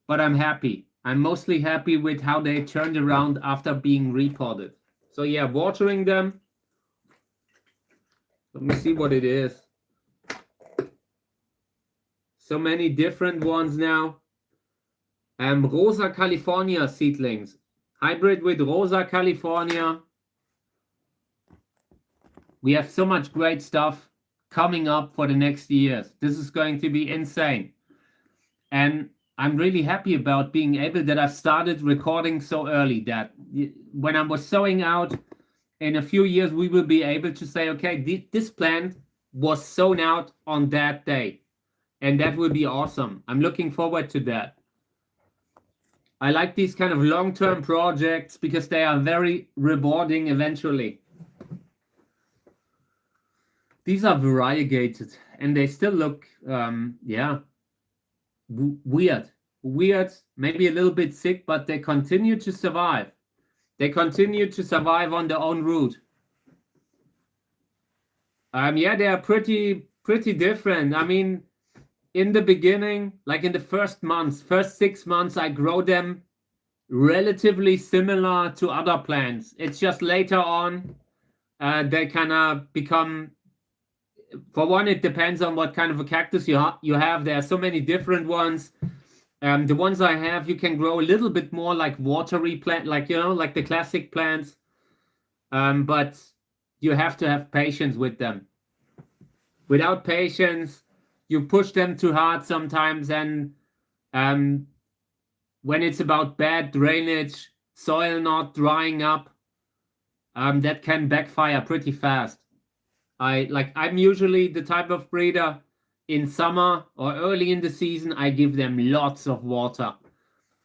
But I'm happy. I'm mostly happy with how they turned around after being repotted. So yeah, watering them. Let me see what it is. So many different ones now. Rosa California seedlings. Hybrid with Rosa California. We have so much great stuff coming up for the next years. This is going to be insane. And I'm really happy about being able that I've started recording so early, that when I was sowing out, in a few years, we will be able to say, okay, this plant was sown out on that day. And that will be awesome. I'm looking forward to that. I like these kind of long-term projects because they are very rewarding eventually. These are variegated and they still look, weird, maybe a little bit sick, but they continue to survive. They continue to survive on their own root. They are pretty different. I mean, in the beginning, like in the first 6 months, I grow them relatively similar to other plants. It's just later on, they kind of become, for one, it depends on what kind of a cactus you have. There are so many different ones. The ones I have, you can grow a little bit more like watery plant, like the classic plants. But you have to have patience with them. Without patience, you push them too hard sometimes, and when it's about bad drainage, soil not drying up, that can backfire pretty fast. I'm usually the type of breeder, in summer or early in the season, I give them lots of water.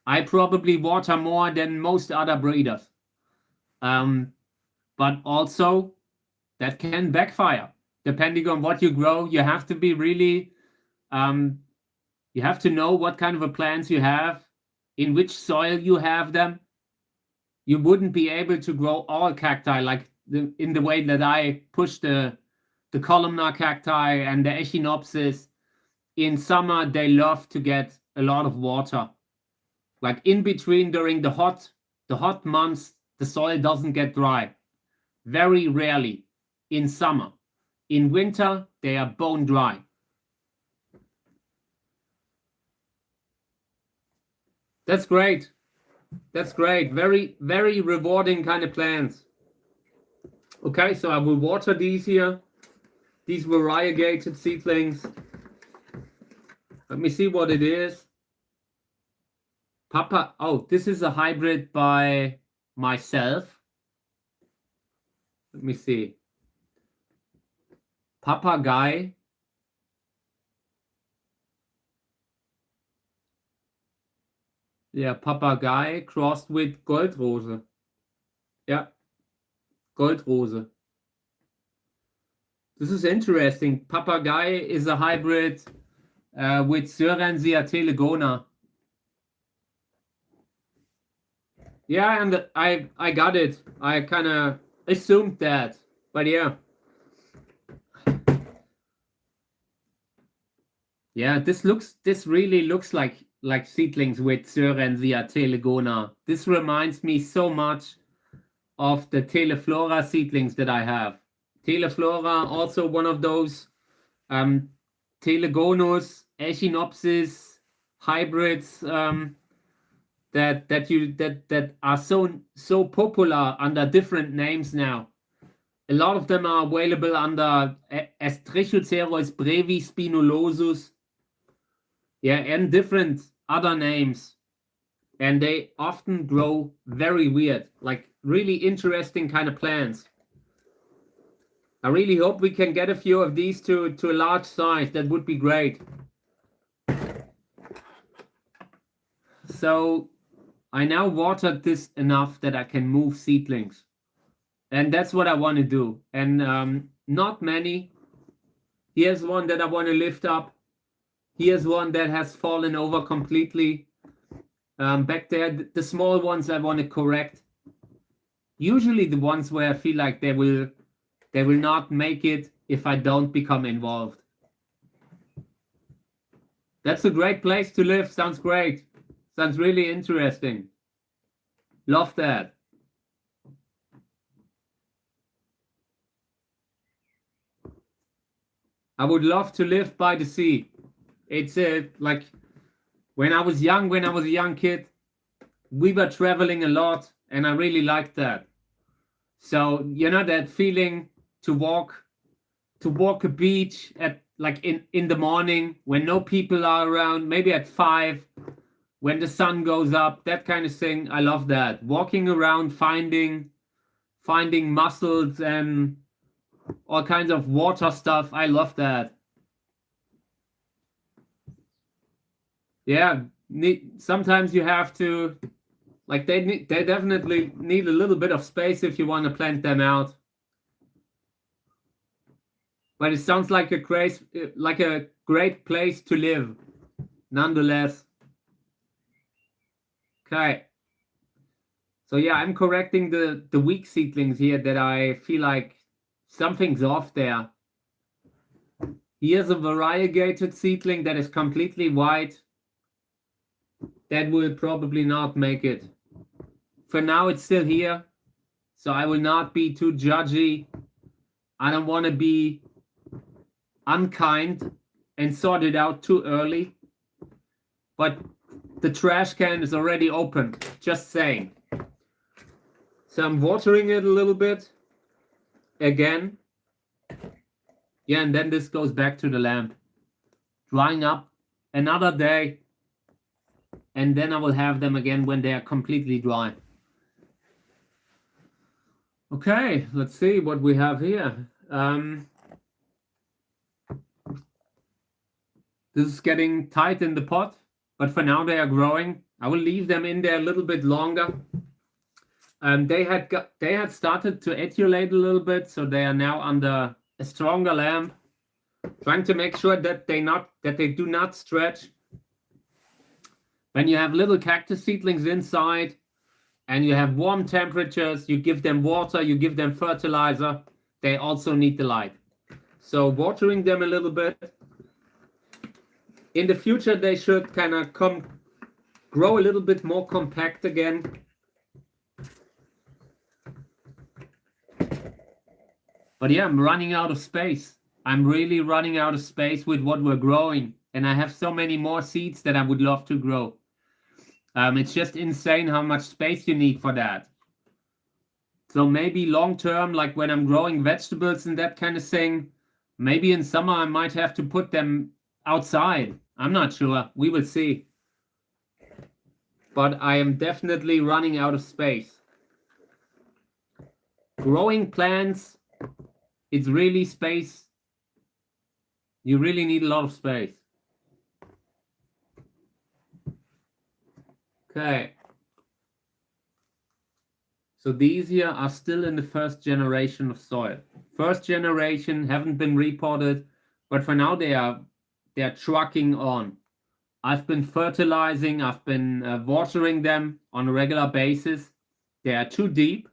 I probably water more than most other breeders. But also that can backfire. Depending on what you grow, you have to be really, you have to know what kind of a plants you have, in which soil you have them. You wouldn't be able to grow all cacti in the way that I push the columnar cacti and the echinopsis. In summer, they love to get a lot of water. Like in between, during the hot months, the soil doesn't get dry. Very rarely in summer. In winter, they are bone dry. That's great. That's great. Very, very rewarding kind of plants. Okay, so I will water these here. These variegated seedlings. Let me see what it is. Oh, this is a hybrid by myself. Let me see. Papagei. Yeah, Papagei crossed with Goldrose. Yeah, Goldrose. This is interesting. Papagei is a hybrid with Sowing telegona. Yeah, and I got it. I kind of assumed that, but yeah. Yeah, this really looks like seedlings with Sowing telegona. This reminds me so much of the Teleflora seedlings that I have. Teleflora, also one of those Telegonus, Echinopsis hybrids that are so popular under different names now. A lot of them are available under Estrichoceros brevispinulosus, and different other names, and they often grow very weird, like really interesting kind of plants. I really hope we can get a few of these to a large size. That would be great. So I now watered this enough that I can move seedlings. And that's what I want to do. And not many. Here's one that I want to lift up. Here's one that has fallen over completely. Back there, the small ones I want to correct. Usually the ones where I feel like they will not make it if I don't become involved. That's a great place to live. Sounds great. Sounds really interesting. Love that. I would love to live by the sea. It's like when I was a young kid, we were traveling a lot and I really like that. So you know that feeling to walk a beach at like in the morning when no people are around, maybe at 5 when the sun goes up, that kind of thing. I love that. Walking around, finding mussels and all kinds of water stuff. I love that. Yeah, sometimes you have to, like, they definitely need a little bit of space if you want to plant them out. But it sounds like a great place to live, nonetheless. Okay. So yeah, I'm correcting the weak seedlings here that I feel like something's off there. Here's a variegated seedling that is completely white. That will probably not make it. For now, it's still here, so I will not be too judgy. I don't want to be unkind and sort it out too early. But the trash can is already open, just saying. So I'm watering it a little bit again. Yeah, and then this goes back to the lamp. Drying up another day, and then I will have them again when they are completely dry. Okay, let's see what we have here. This is getting tight in the pot, but for now they are growing. I will leave them in there a little bit longer. They had started to etiolate a little bit, so they are now under a stronger lamp. Trying to make sure that they do not stretch. When you have little cactus seedlings inside and you have warm temperatures, you give them water, you give them fertilizer, they also need the light. So watering them a little bit. In the future, they should kind of grow a little bit more compact again. But yeah, I'm running out of space. I'm really running out of space with what we're growing. And I have so many more seeds that I would love to grow. It's just insane how much space you need for that. So maybe long term, like when I'm growing vegetables and that kind of thing, maybe in summer I might have to put them outside. I'm not sure. We will see. But I am definitely running out of space. Growing plants, it's really space. You really need a lot of space. Okay. So these here are still in the first generation of soil. First generation haven't been reported, but for now they are trucking on. I've been fertilizing, I've been watering them on a regular basis. They are too deep.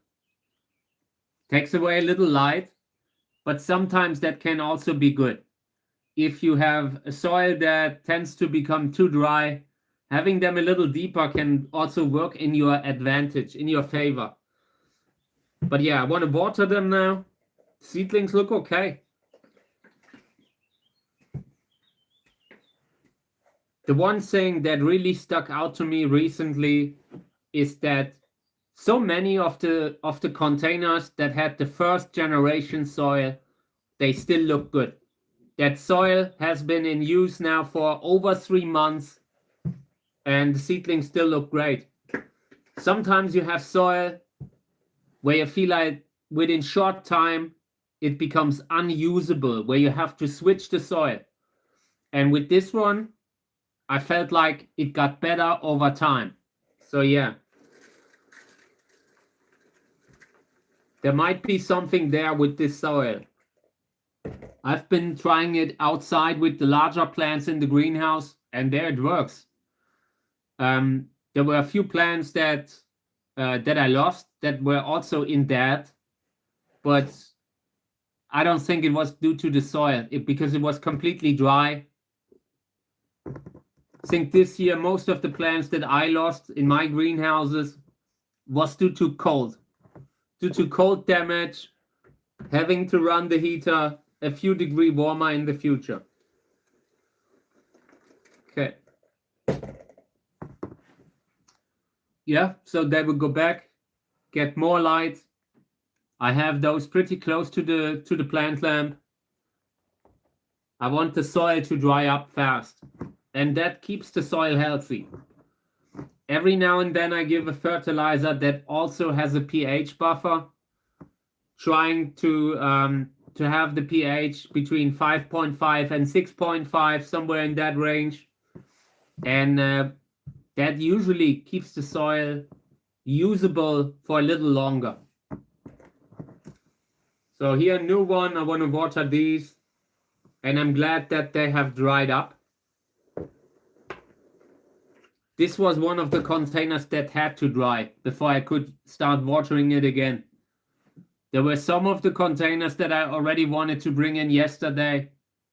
Takes away a little light, but sometimes that can also be good. If you have a soil that tends to become too dry, having them a little deeper can also work in your advantage, in your favor. But yeah, I want to water them now. Seedlings look okay. The one thing that really stuck out to me recently is that so many of the containers that had the first generation soil, they still look good. That soil has been in use now for over 3 months, and the seedlings still look great. Sometimes you have soil where you feel like within short time it becomes unusable, where you have to switch the soil. And with this one, I felt like it got better over time. So yeah, there might be something there with this soil. I've been trying it outside with the larger plants in the greenhouse, and there it works. There were a few plants that I lost that were also in that, but I don't think it was due to the soil, because it was completely dry. I think this year most of the plants that I lost in my greenhouses was due to cold damage, having to run the heater a few degrees warmer in the future. Okay. Yeah, so they will go back. get more light. I have those pretty close to the plant lamp. I want the soil to dry up fast, and that keeps the soil healthy. Every now and then I give a fertilizer that also has a pH buffer, trying to have the pH between 5.5 and 6.5, somewhere in that range. And that usually keeps the soil usable for a little longer. So here, new one, I want to water these, and I'm glad that they have dried up. This was one of the containers that had to dry before I could start watering it again. There were some of the containers that I already wanted to bring in yesterday,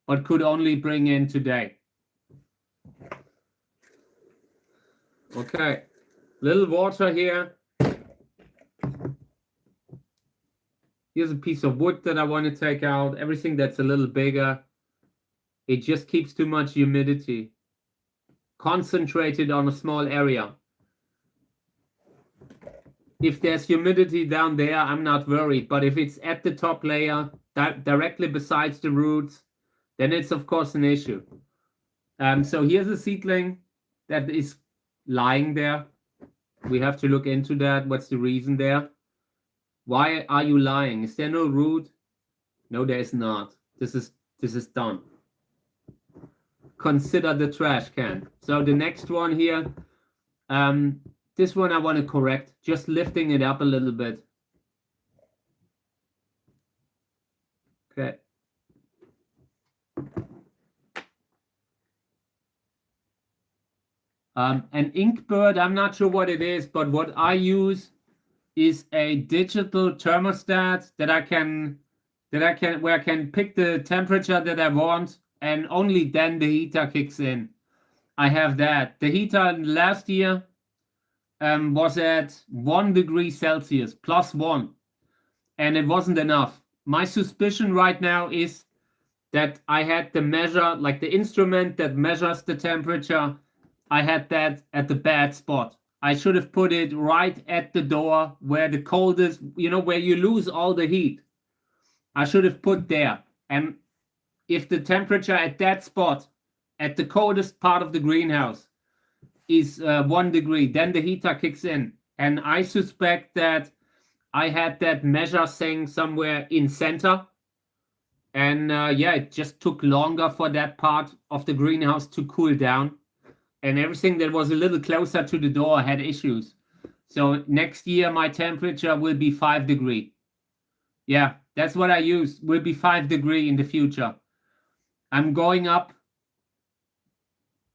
but could only bring in today. Okay, little water here. Here's a piece of wood that I want to take out. Everything that's a little bigger, it just keeps too much humidity concentrated on a small area. If there's humidity down there, I'm not worried. But if it's at the top layer, directly besides the roots, then it's of course an issue. So here's a seedling that is lying there. We have to look into that. What's the reason there? Why are you lying? Is there no root? No, there is not. This is done. Consider the trash can. So the next one here, this one I want to correct, just lifting it up a little bit. Okay. An Inkbird, I'm not sure what it is, but what I use is a digital thermostat that I can where I can pick the temperature that I want, and only then the heater kicks in. I have that. The heater last year was at 1 degree Celsius, +1, and it wasn't enough. My suspicion right now is that I had the measure, like the instrument that measures the temperature, I had that at the bad spot. I should have put it right at the door where the coldest, where you lose all the heat. I should have put there. And if the temperature at that spot, at the coldest part of the greenhouse, is 1 degree, then the heater kicks in. And I suspect that I had that measure thing somewhere in center. And it just took longer for that part of the greenhouse to cool down. And everything that was a little closer to the door had issues. So next year, my temperature will be 5 degree. Yeah, that's what I use. Will be 5 degree in the future. I'm going up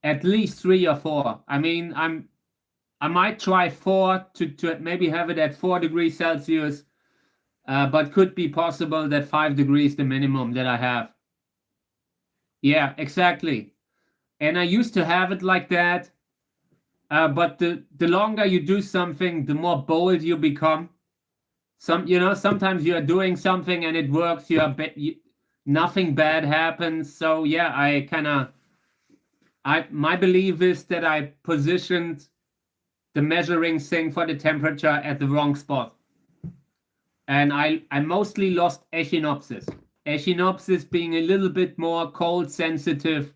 at least 3 or 4. I mean, I might try 4 to maybe have it at 4 degrees Celsius, but could be possible that 5 degrees the minimum that I have. Yeah, exactly. And I used to have it like that, but the longer you do something, the more bold you become. Sometimes you are doing something and it works. Nothing bad happens. So yeah, my belief is that I positioned the measuring thing for the temperature at the wrong spot, and I mostly lost Echinopsis. Echinopsis being a little bit more cold sensitive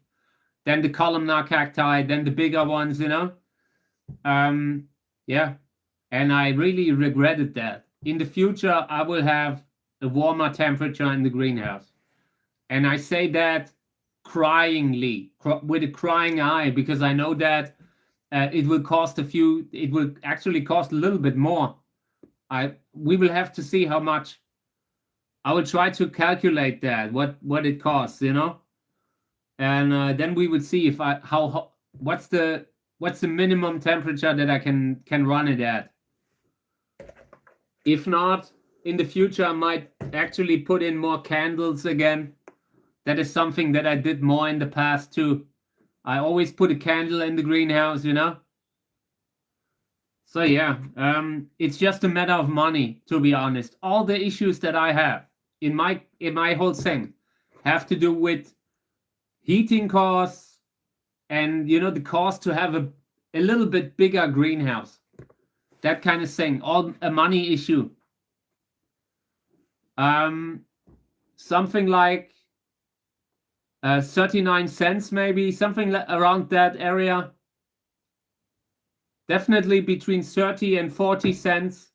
than the columnar cacti, than the bigger ones, and I really regretted that. In the future, I will have a warmer temperature in the greenhouse, and I say that cryingly, with a crying eye, because I know that it will actually cost a little bit more. We will have to see how much. I will try to calculate that, what it costs, and then we would see what's the minimum temperature that I can run it at. If not, in the future I might actually put in more candles again. That is something that I did more in the past too. I always put a candle in the greenhouse, So yeah, it's just a matter of money, to be honest. All the issues that I have in my whole thing have to do with heating costs and the cost to have a little bit bigger greenhouse. that kind of thing. All a money issue. Something like 39 cents, maybe something around that area. Definitely between 30 and 40 cents.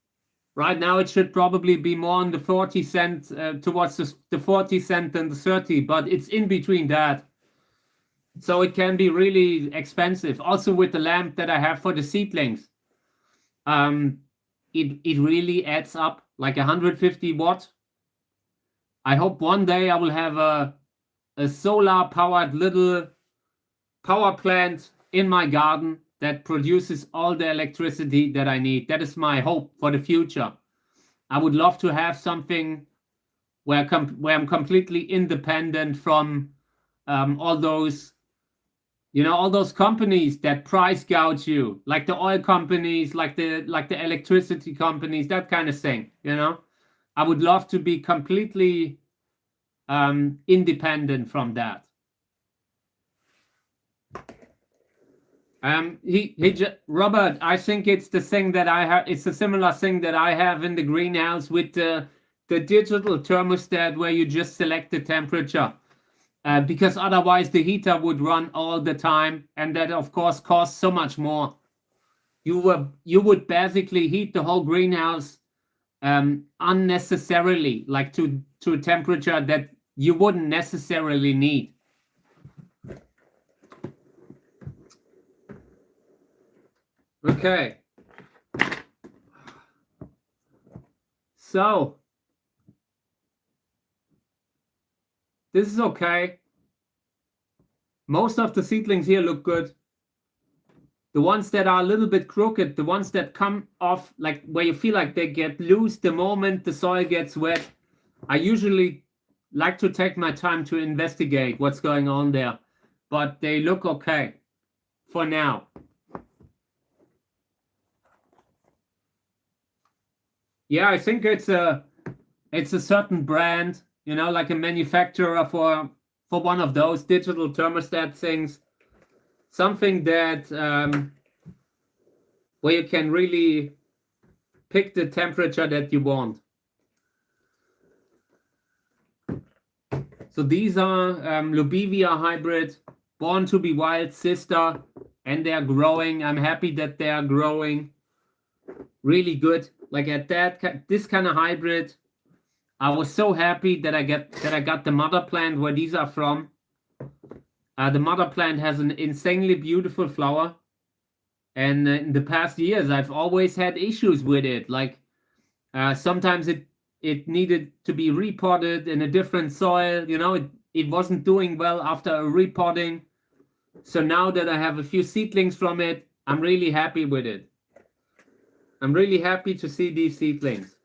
Right now, it should probably be more on the 40 cent, towards the 40 cent than the 30, but it's in between that. So it can be really expensive. Also with the lamp that I have for the seedlings, it really adds up, like 150 watt. I hope one day I will have a solar powered little power plant in my garden that produces all the electricity that I need. That is my hope for the future. I would love to have something where I'm completely independent from all those, all those companies that price gouge you, like the oil companies, like the electricity companies, that kind of thing. I would love to be completely independent from that. Robert, I think it's the thing that I have. It's a similar thing that I have in the greenhouse with the digital thermostat, where you just select the temperature, because otherwise the heater would run all the time, and that of course costs so much more. You would basically heat the whole greenhouse unnecessarily, like to a temperature that you wouldn't necessarily need. Okay. So this is okay. Most of the seedlings here look good. The ones that are a little bit crooked, the ones that come off, like where you feel like they get loose the moment the soil gets wet, I usually like to take my time to investigate what's going on there. But they look okay for now. Yeah, I think it's a certain brand, like a manufacturer for one of those digital thermostat things. Something that where you can really pick the temperature that you want. So these are Lubivia hybrid, born to be wild sister, and they're growing. I'm happy that they are growing really good. Like at this kind of hybrid, I was so happy that I got the mother plant where these are from. The mother plant has an insanely beautiful flower, and in the past years I've always had issues with it. Like sometimes it needed to be repotted in a different soil. It wasn't doing well after a repotting. So now that I have a few seedlings from it, I'm really happy with it. I'm really happy to see these seedlings.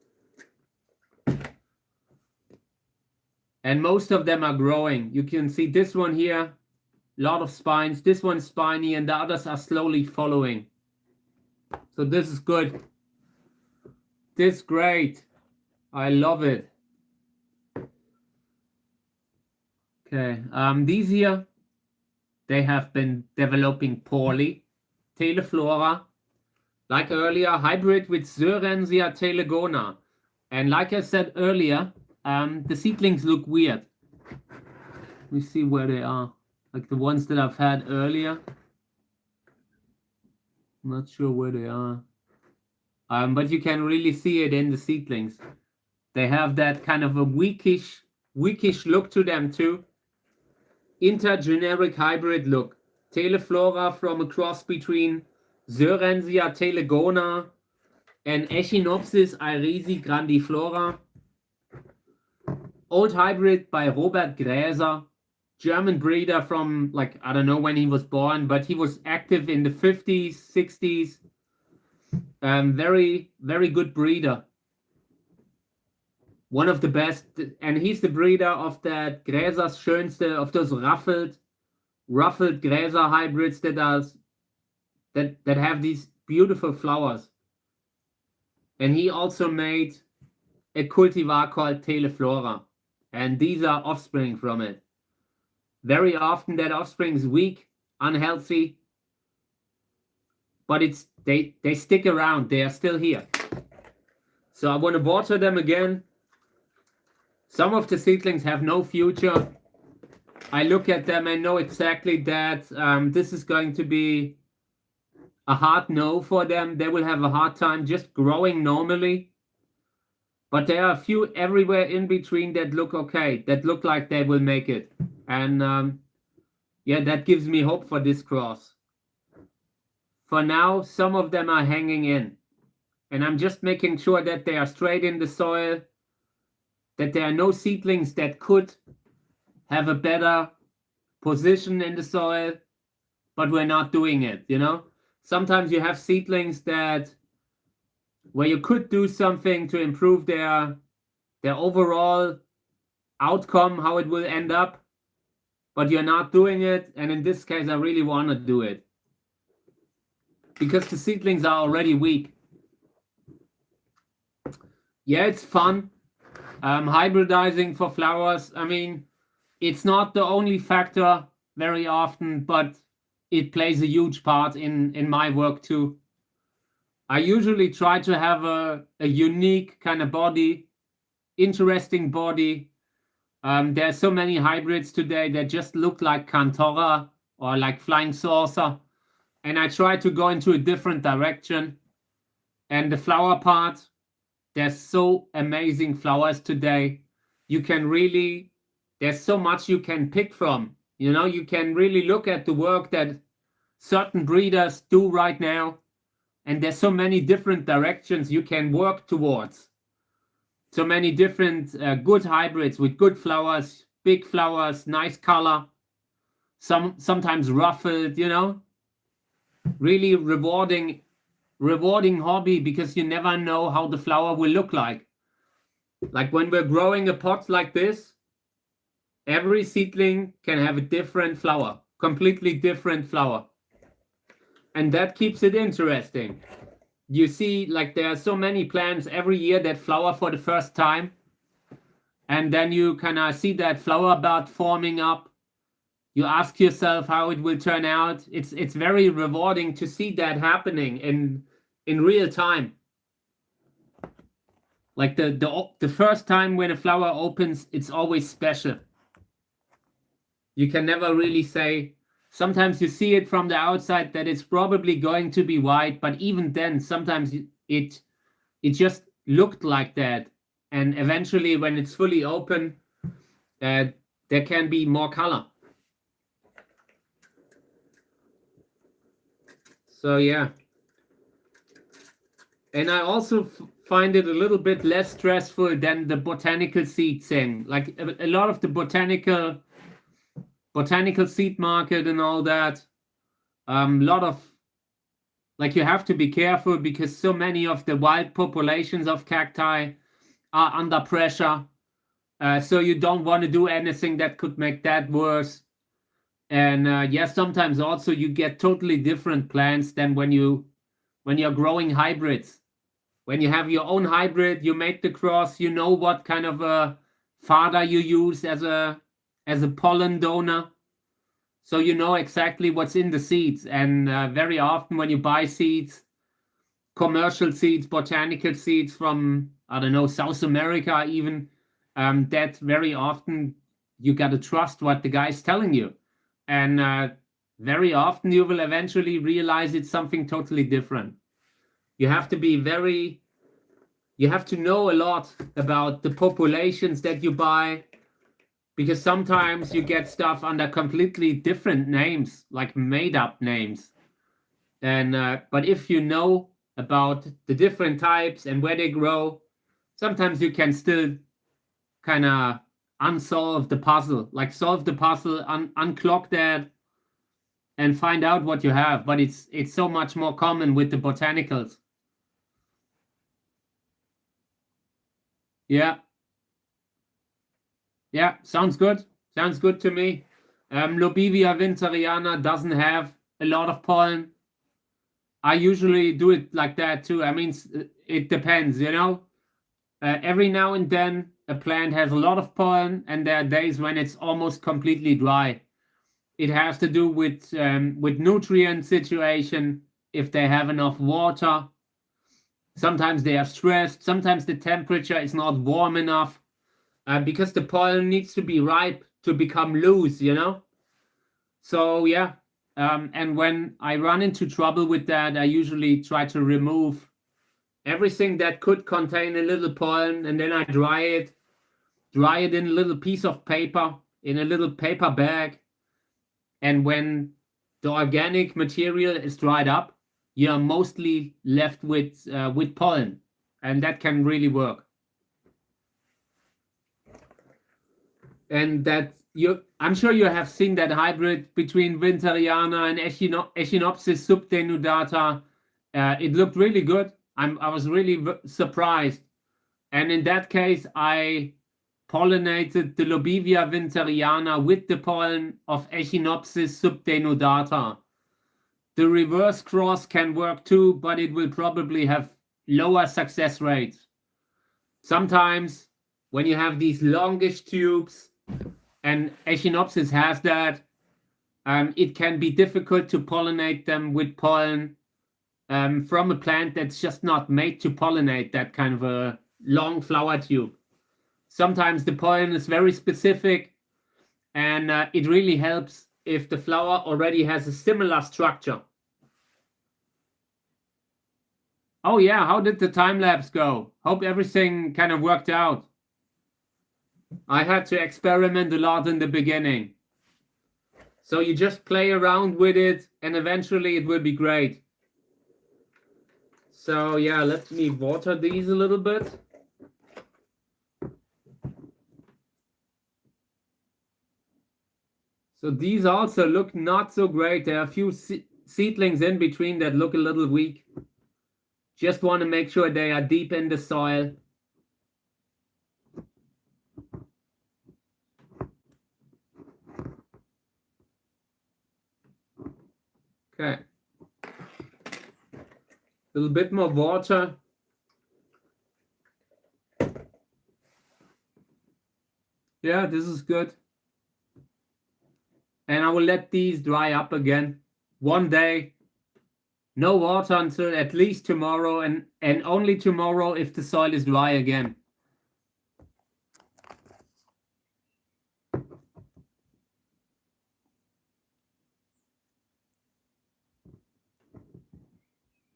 And most of them are growing. You can see this one here, a lot of spines. This one's spiny, and the others are slowly following. So this is good. This is great. I love it. Okay, these here, they have been developing poorly. Teleflora, like earlier, hybrid with Sorensia telegona. And like I said earlier, the seedlings look weird. Let me see where they are. Like the ones that I've had earlier. I'm not sure where they are. But you can really see it in the seedlings. They have that kind of a weakish look to them too. Intergeneric hybrid look. Teleflora from a cross between Sorensia telegona and Echinopsis irisi grandiflora. Old hybrid by Robert Gräser, German breeder from, like, I don't know when he was born, but he was active in the 50s, 60s. Very, very good breeder. One of the best, and he's the breeder of that Gräsers Schönste, of those ruffled Gräser hybrids that have these beautiful flowers. And he also made a cultivar called Teleflora, and these are offspring from it. Very often that offspring is weak, unhealthy, but they stick around. They are still here. So I want to water them again. Some of the seedlings have no future. I look at them and know exactly that this is going to be a hard no for them. They will have a hard time just growing normally. But there are a few everywhere in between that look okay, that look like they will make it. And yeah, that gives me hope for this cross. For now, some of them are hanging in. And I'm just making sure that they are straight in the soil, that there are no seedlings that could have a better position in the soil, but we're not doing it, you know? Sometimes you have seedlings that where you could do something to improve their overall outcome, how it will end up, but you're not doing it. And in this case, I really want to do it because the seedlings are already weak. Yeah, it's fun. Hybridizing for flowers. I mean, it's not the only factor very often, but it plays a huge part in my work too. I usually try to have a unique kind of body, interesting body. There are so many hybrids today that just look like Cantora or like Flying Saucer. And I try to go into a different direction. And the flower part, there's so amazing flowers today. You can really, there's so much you can pick from. You know, you can really look at the work that certain breeders do right now. And there's so many different directions you can work towards. So many different good hybrids with good flowers, big flowers, nice color, sometimes ruffled, you know. Really rewarding hobby because you never know how the flower will look like. Like when we're growing a pot like this, every seedling can have a different flower, completely different flower. And that keeps it interesting. You see, like there are so many plants every year that flower for the first time. And then you kind of see that flower bud forming up. You ask yourself how it will turn out. It's very rewarding to see that happening in real time. Like the first time when a flower opens, it's always special. You can never really say. Sometimes you see it from the outside that it's probably going to be white, but even then, sometimes it just looked like that. And eventually, when it's fully open, there can be more color. So yeah. And I also find it a little bit less stressful than the botanical seed thing. Like a lot of the botanical seed market and all that, lot of, like, you have to be careful because so many of the wild populations of cacti are under pressure. So you don't want to do anything that could make that worse. And yes, sometimes also you get totally different plants than when you're growing hybrids. When you have your own hybrid, you make the cross, you know what kind of a fodder you use as a pollen donor. So you know exactly what's in the seeds. And very often when you buy seeds, commercial seeds, botanical seeds from, I don't know, South America even, that very often you got to trust what the guy's telling you. And very often you will eventually realize it's something totally different. You have to be you have to know a lot about the populations that you buy, because sometimes you get stuff under completely different names, like made up names. And but if you know about the different types and where they grow, sometimes you can still kind of unsolve the puzzle, like solve the puzzle, unclog that, and find out what you have. But it's so much more common with the botanicals. Yeah. Yeah, sounds good. Sounds good to me. Lobivia winteriana doesn't have a lot of pollen. I usually do it like that too. I mean, it depends, you know. Every now and then a plant has a lot of pollen, and there are days when it's almost completely dry. It has to do with nutrient situation. if they have enough water. Sometimes they are stressed. Sometimes the temperature is not warm enough because the pollen needs to be ripe to become loose, you know? So yeah, and when I run into trouble with that, I usually try to remove everything that could contain a little pollen, and then I dry it in a little piece of paper, in a little paper bag. And when the organic material is dried up, you're mostly left with pollen, and that can really work. And that I'm sure you have seen that hybrid between Winteriana and Echinopsis subdenudata. It looked really good. I was really surprised. And in that case, I pollinated the Lobivia winteriana with the pollen of Echinopsis subdenudata. The reverse cross can work too, but it will probably have lower success rates. Sometimes when you have these longish tubes, and Echinopsis has that, it can be difficult to pollinate them with pollen from a plant that's just not made to pollinate that kind of a long flower tube. Sometimes the pollen is very specific, and it really helps if the flower already has a similar structure. Oh yeah, how did the time lapse go? Hope everything kind of worked out. I had to experiment a lot in the beginning. So you just play around with it, and eventually it will be great. So yeah, let me water these a little bit. So these also look not so great. There are a few seedlings in between that look a little weak. Just want to make sure they are deep in the soil. Okay. A little bit more water. Yeah, this is good. And I will let these dry up again. One day. No water until at least tomorrow, and only tomorrow if the soil is dry again.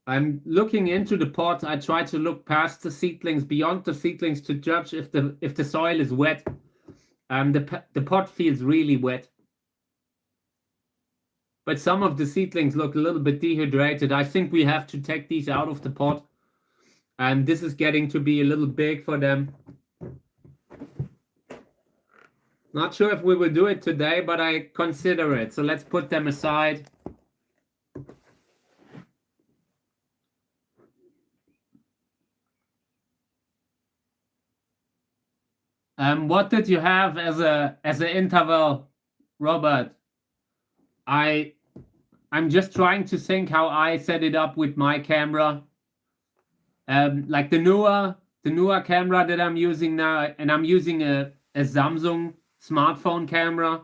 I'm looking into the pot. I try to look past the seedlings, beyond the seedlings, to judge if the soil is wet. The pot feels really wet. But some of the seedlings look a little bit dehydrated. I think we have to take these out of the pot. And this is getting to be a little big for them. Not sure if we will do it today, but I consider it. So let's put them aside. What did you have as an interval, Robert? I'm just trying to think how I set it up with my camera. Like the newer camera that I'm using now, and I'm using a Samsung smartphone camera.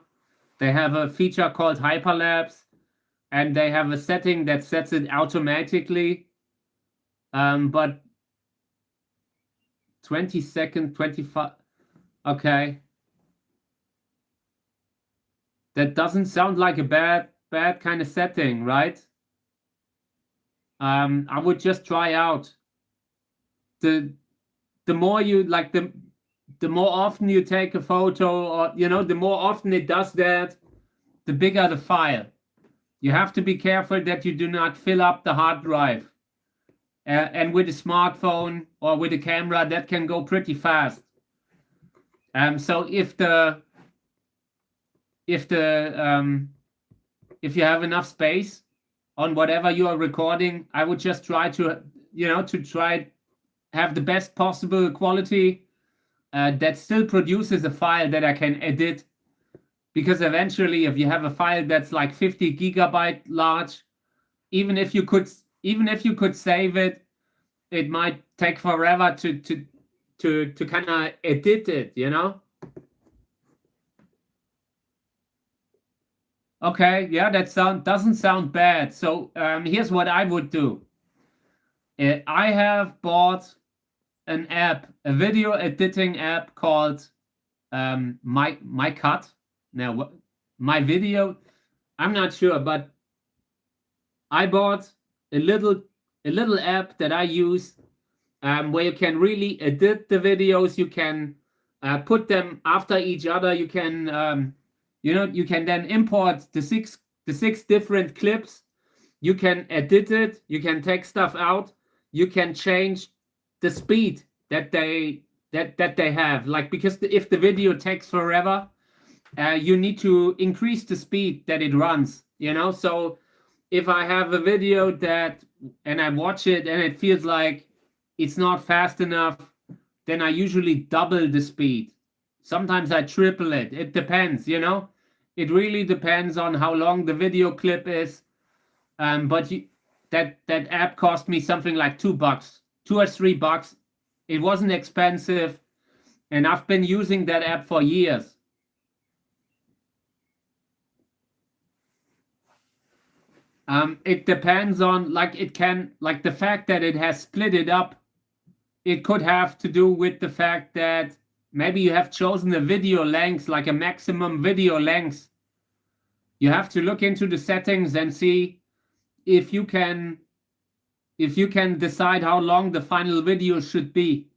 They have a feature called hyperlapse, and they have a setting that sets it automatically. But 20 seconds, 25. Okay. That doesn't sound like a bad kind of setting, right? I would just try out. The more you like, the more often you take a photo, or the more often it does that, the bigger the file. You have to be careful that you do not fill up the hard drive. And with a smartphone or with a camera, that can go pretty fast. So if you have enough space on whatever you are recording, I would just try to have the best possible quality that still produces a file that I can edit. Because eventually, if you have a file that's like 50 gigabyte large, even if you could save it, it might take forever to kind of edit it, Okay, yeah, that doesn't sound bad. So here's what I would do. I have bought an app, a video editing app called my cut. Now, my video, I'm not sure, but I bought a little app that I use where you can really edit the videos. You can put them after each other. You can you can then import the six different clips. You can edit it. You can take stuff out. You can change the speed that they have. Like, because if the video takes forever, you need to increase the speed that it runs. So if I have a video and I watch it and it feels like it's not fast enough, then I usually double the speed. Sometimes I triple it. It depends. It really depends on how long the video clip is. But that app cost me something like $2, $2 or $3. It wasn't expensive, and I've been using that app for years. It depends on, the fact that it has split it up. It could have to do with the fact that maybe you have chosen a video length, like a maximum video length. You have to look into the settings and see if you can decide how long the final video should be.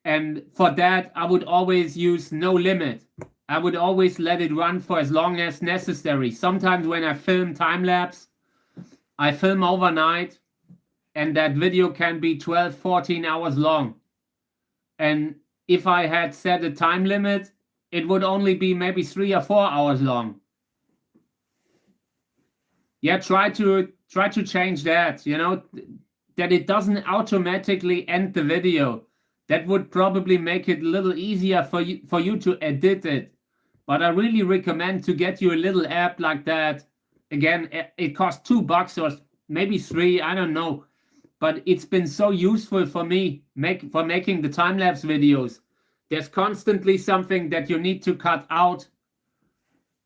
And for that, I would always use no limit. I would always let it run for as long as necessary. Sometimes when I film time lapse, I film overnight, and that video can be 12, 14 hours long. And if I had set a time limit, it would only be maybe 3 or 4 hours long. Yeah, try to change that, that it doesn't automatically end the video. That would probably make it a little easier for you to edit it. But I really recommend to get you a little app like that. Again, it costs $2 or maybe $3, I don't know. But it's been so useful for me for making the time-lapse videos. There's constantly something that you need to cut out.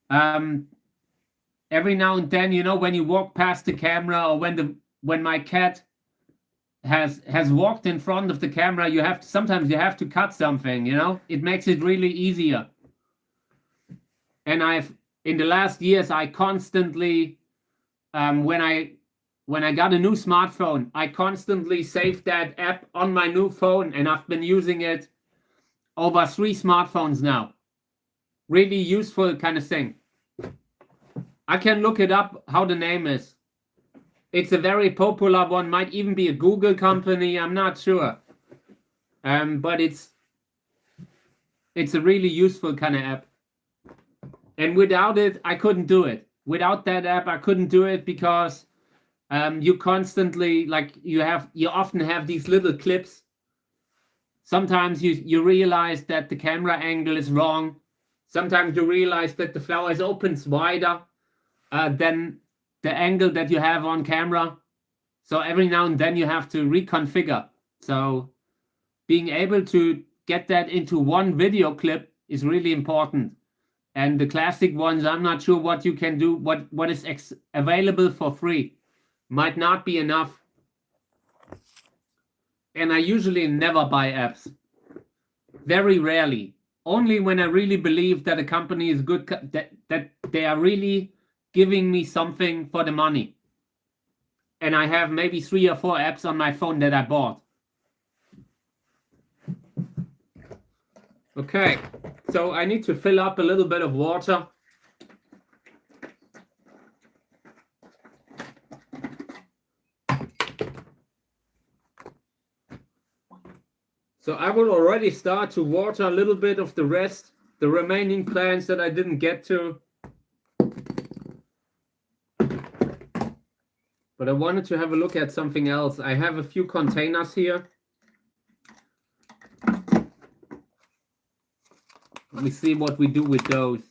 Every now and then, when you walk past the camera, or when my cat has walked in front of the camera, sometimes you have to cut something. It makes it really easier. And in the last years, I constantly, when I got a new smartphone, I constantly saved that app on my new phone, and I've been using it over 3 smartphones now. Really useful kind of thing. I can look it up how the name is. It's a very popular one, might even be a Google company, I'm not sure. But it's a really useful kind of app. And without it, I couldn't do it. Without that app, I couldn't do it, because you constantly, you often have these little clips. Sometimes you realize that the camera angle is wrong. Sometimes you realize that the flowers opens wider than the angle that you have on camera. So every now and then you have to reconfigure. So being able to get that into one video clip is really important. And the classic ones, I'm not sure what you can do, what is available for free. Might not be enough. And I usually never buy apps. Very rarely. Only when I really believe that a company is good, that they are really giving me something for the money. And I have maybe 3 or 4 apps on my phone that I bought. Okay, so I need to fill up a little bit of water. So I will already start to water a little bit of the remaining plants that I didn't get to. But I wanted to have a look at something else. I have a few containers here. Let me see what we do with those.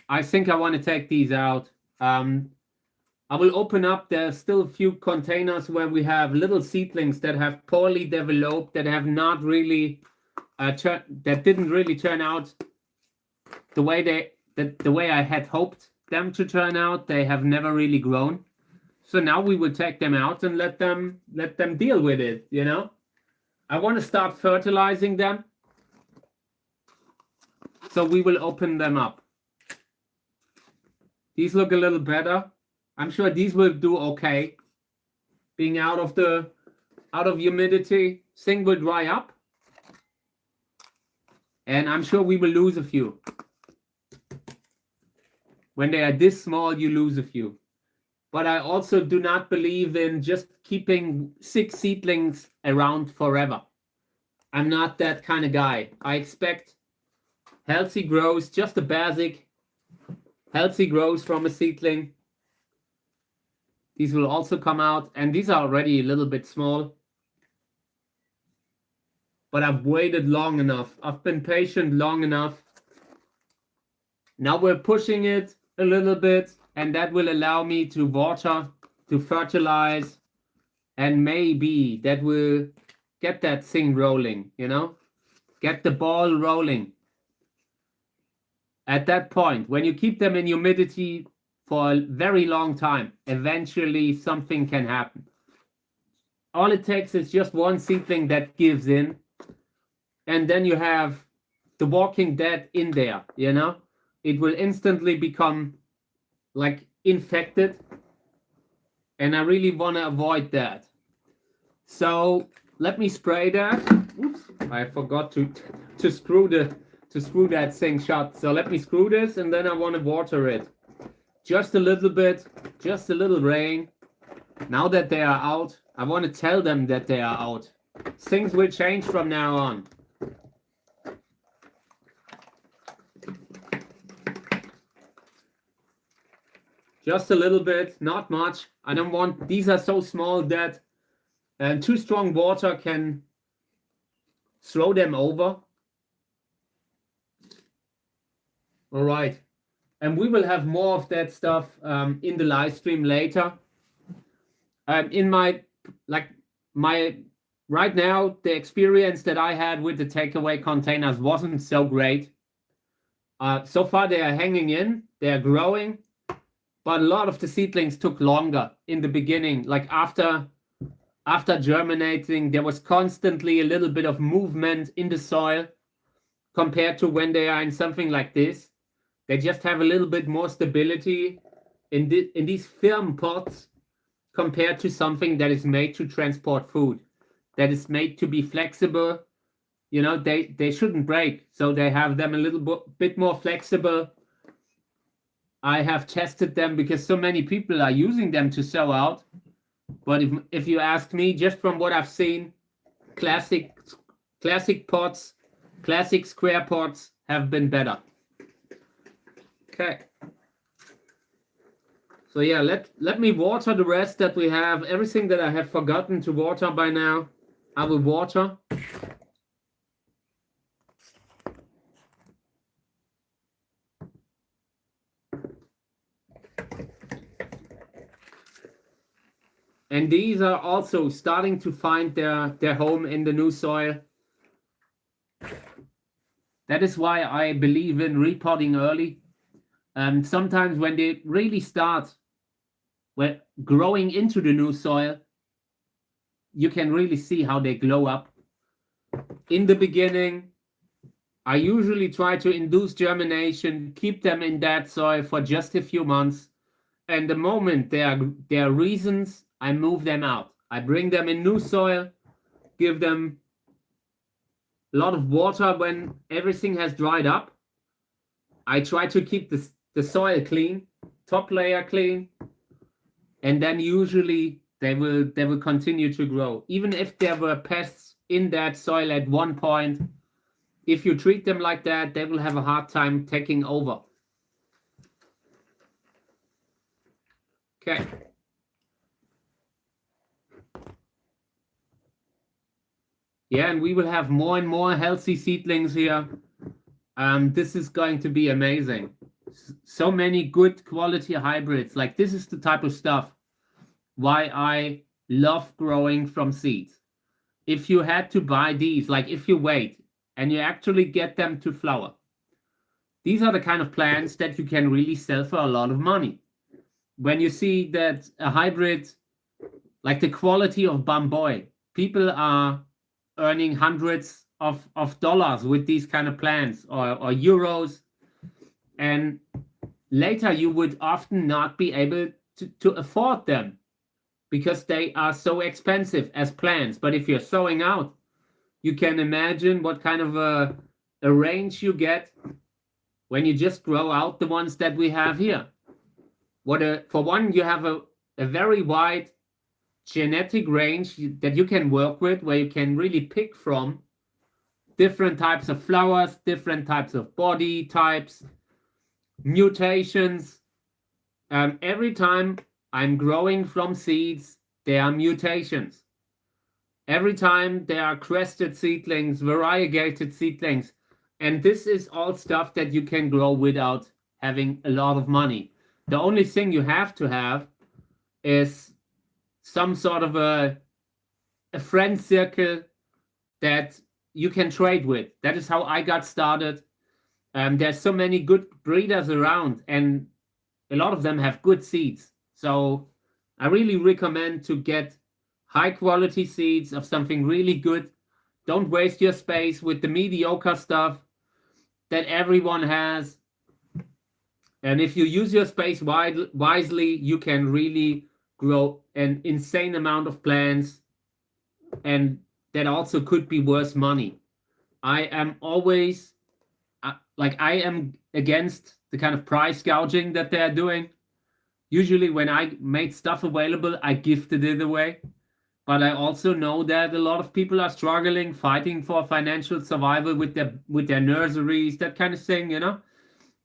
I think I want to take these out. I will open up. There's still a few containers where we have little seedlings that have poorly developed, that have not really that didn't really turn out the way I had hoped. them to turn out. They have never really grown. So now we will take them out and let them deal with it, you know? I want to start fertilizing them. So we will open them up. These look a little better. I'm sure these will do okay. Being out of humidity, thing will dry up. And I'm sure we will lose a few. When they are this small, you lose a few. But I also do not believe in just keeping 6 seedlings around forever. I'm not that kind of guy. I expect healthy growth, just a basic healthy growth from a seedling. These will also come out, and these are already a little bit small. But I've waited long enough. I've been patient long enough. Now we're pushing it a little bit, and that will allow me to water, to fertilize, and maybe that will get that thing rolling, you know? Get the ball rolling. At that point, when you keep them in humidity for a very long time, eventually something can happen. All it takes is just one seedling that gives in, and then you have the Walking Dead in there, you know? It will instantly become like infected, and I really want to avoid that. So let me spray that. Oops, I forgot to screw that thing shut. So let me screw this, and then I want to water it. Just a little bit, just a little rain. Now that they are out, I want to tell them that they are out. Things will change from now on. Just a little bit, not much. I don't want, these are so small that too strong water can throw them over. All right. And we will have more of that stuff in the live stream later. In my right now, the experience that I had with the takeaway containers wasn't so great. So far they are hanging in, they are growing, but a lot of the seedlings took longer in the beginning. Like after germinating, there was constantly a little bit of movement in the soil compared to when they are in something like this. They just have a little bit more stability in these firm pots compared to something that is made to transport food, that is made to be flexible. You know, they shouldn't break, so they have them a little bit more flexible. I have tested them because so many people are using them to sow out. But if you ask me, just from what I've seen, classic pots, classic square pots have been better. Okay. So yeah, let me water the rest that we have. Everything that I have forgotten to water by now, I will water. And these are also starting to find their home in the new soil. That is why I believe in repotting early. Sometimes when they really start growing into the new soil, you can really see how they glow up. In the beginning, I usually try to induce germination, keep them in that soil for just a few months. And the moment there are reasons, I move them out. I bring them in new soil, give them a lot of water when everything has dried up. I try to keep the soil clean, top layer clean, and then usually they will continue to grow. Even if there were pests in that soil at one point, if you treat them like that, they will have a hard time taking over. Okay. Yeah, and we will have more and more healthy seedlings here. This is going to be amazing. So many good quality hybrids. Like, this is the type of stuff why I love growing from seeds. If you had to buy these, like if you wait and you actually get them to flower, these are the kind of plants that you can really sell for a lot of money. When you see that a hybrid, like the quality of bamboy, people are earning hundreds of dollars with these kind of plants, or euros, and later you would often not be able to afford them because they are so expensive as plants. But if you're sowing out, you can imagine what kind of a range you get when you just grow out the ones that we have here. For one, you have a very wide genetic range that you can work with, where you can really pick from different types of flowers, different types of body types, mutations. Every time I'm growing from seeds, there are mutations. Every time there are crested seedlings, variegated seedlings. And this is all stuff that you can grow without having a lot of money. The only thing you have to have is some sort of a friend circle that you can trade with. That is how I got started. There's so many good breeders around, and a lot of them have good seeds. So I really recommend to get high quality seeds of something really good. Don't waste your space with the mediocre stuff that everyone has. And if you use your space wisely, you can really grow an insane amount of plants, and that also could be worth money. I am always I am against the kind of price gouging that they're doing. Usually when I made stuff available, I gifted it away. But I also know that a lot of people are struggling, fighting for financial survival with their nurseries, that kind of thing, you know.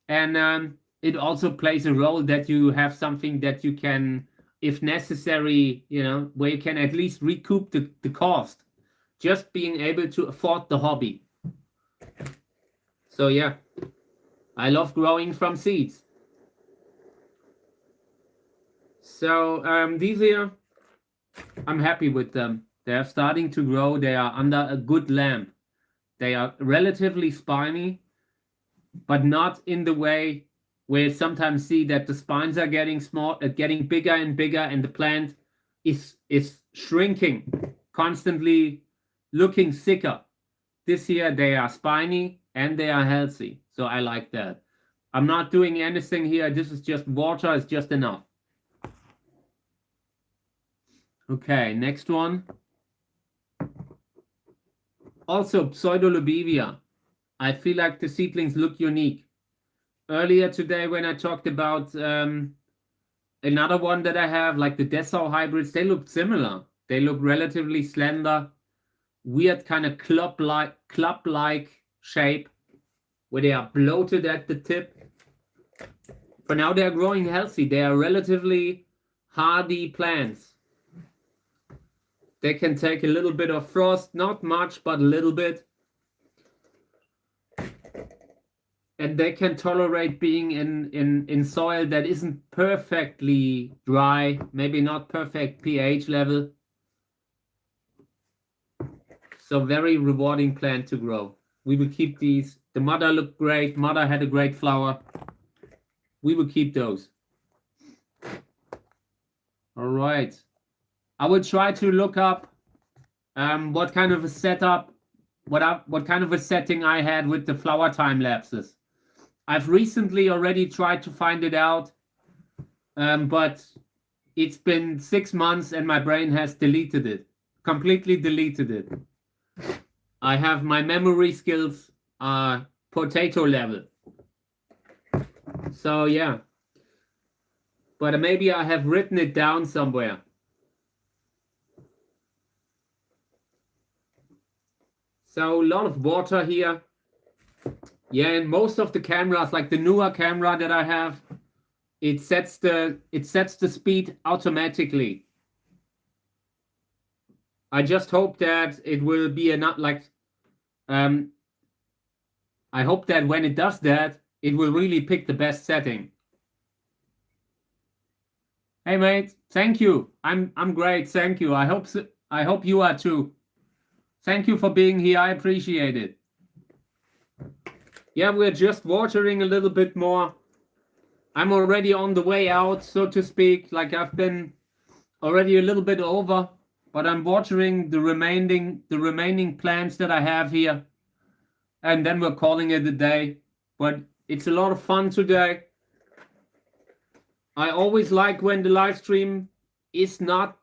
And it also plays a role that you have something that you can, if necessary, you know, where you can at least recoup the cost, just being able to afford the hobby. So yeah, I love growing from seeds. So these here, I'm happy with them. They are starting to grow. They are under a good lamp. They are relatively spiny, but not in the way where you sometimes see that the spines are getting small, getting bigger and bigger, and the plant is shrinking, constantly looking sicker. This year they are spiny and they are healthy, so I like that. I'm not doing anything here. This is just water. It's just enough. Okay, next one. Also, Pseudolobivia. I feel like the seedlings look unique. Earlier today, when I talked about another one that I have, like the Dessau hybrids, they look similar. They look relatively slender, weird kind of club-like shape, where they are bloated at the tip. For now, they are growing healthy. They are relatively hardy plants. They can take a little bit of frost, not much, but a little bit. And they can tolerate being in soil that isn't perfectly dry, maybe not perfect pH level. So very rewarding plant to grow. We will keep these. The mother looked great. Mother had a great flower. We will keep those. All right. I will try to look up what kind of a setup, what kind of a setting I had with the flower time lapses. I've recently already tried to find it out, but it's been 6 months and my brain has deleted it, completely deleted it. I have my memory skills are potato level. So yeah, but maybe I have written it down somewhere. So a lot of water here. Yeah, and most of the cameras, like the newer camera that I have, it sets the speed automatically. I just hope that it will be enough. Like, I hope that when it does that, it will really pick the best setting. Hey mate, thank you. I'm great. Thank you. I hope you are too. Thank you for being here. I appreciate it. Yeah, we're just watering a little bit more. I'm already on the way out, so to speak. Like I've been already a little bit over, but I'm watering the remaining plants that I have here, and then we're calling it a day. But it's a lot of fun today. I always like when the live stream is not,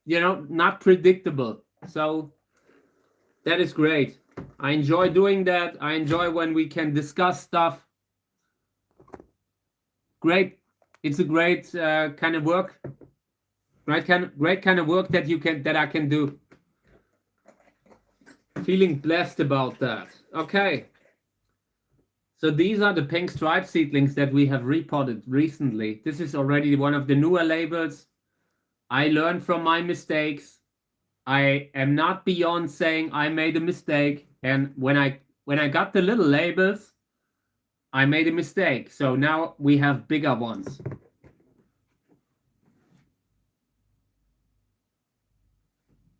not predictable. So that is great. I enjoy doing that. I enjoy when we can discuss stuff. Great. It's a great kind of work. Great kind of work that I can do. Feeling blessed about that. Okay. So these are the pink stripe seedlings that we have repotted recently. This is already one of the newer labels. I learned from my mistakes. I am not beyond saying I made a mistake. And when I got the little labels, I made a mistake. So now we have bigger ones.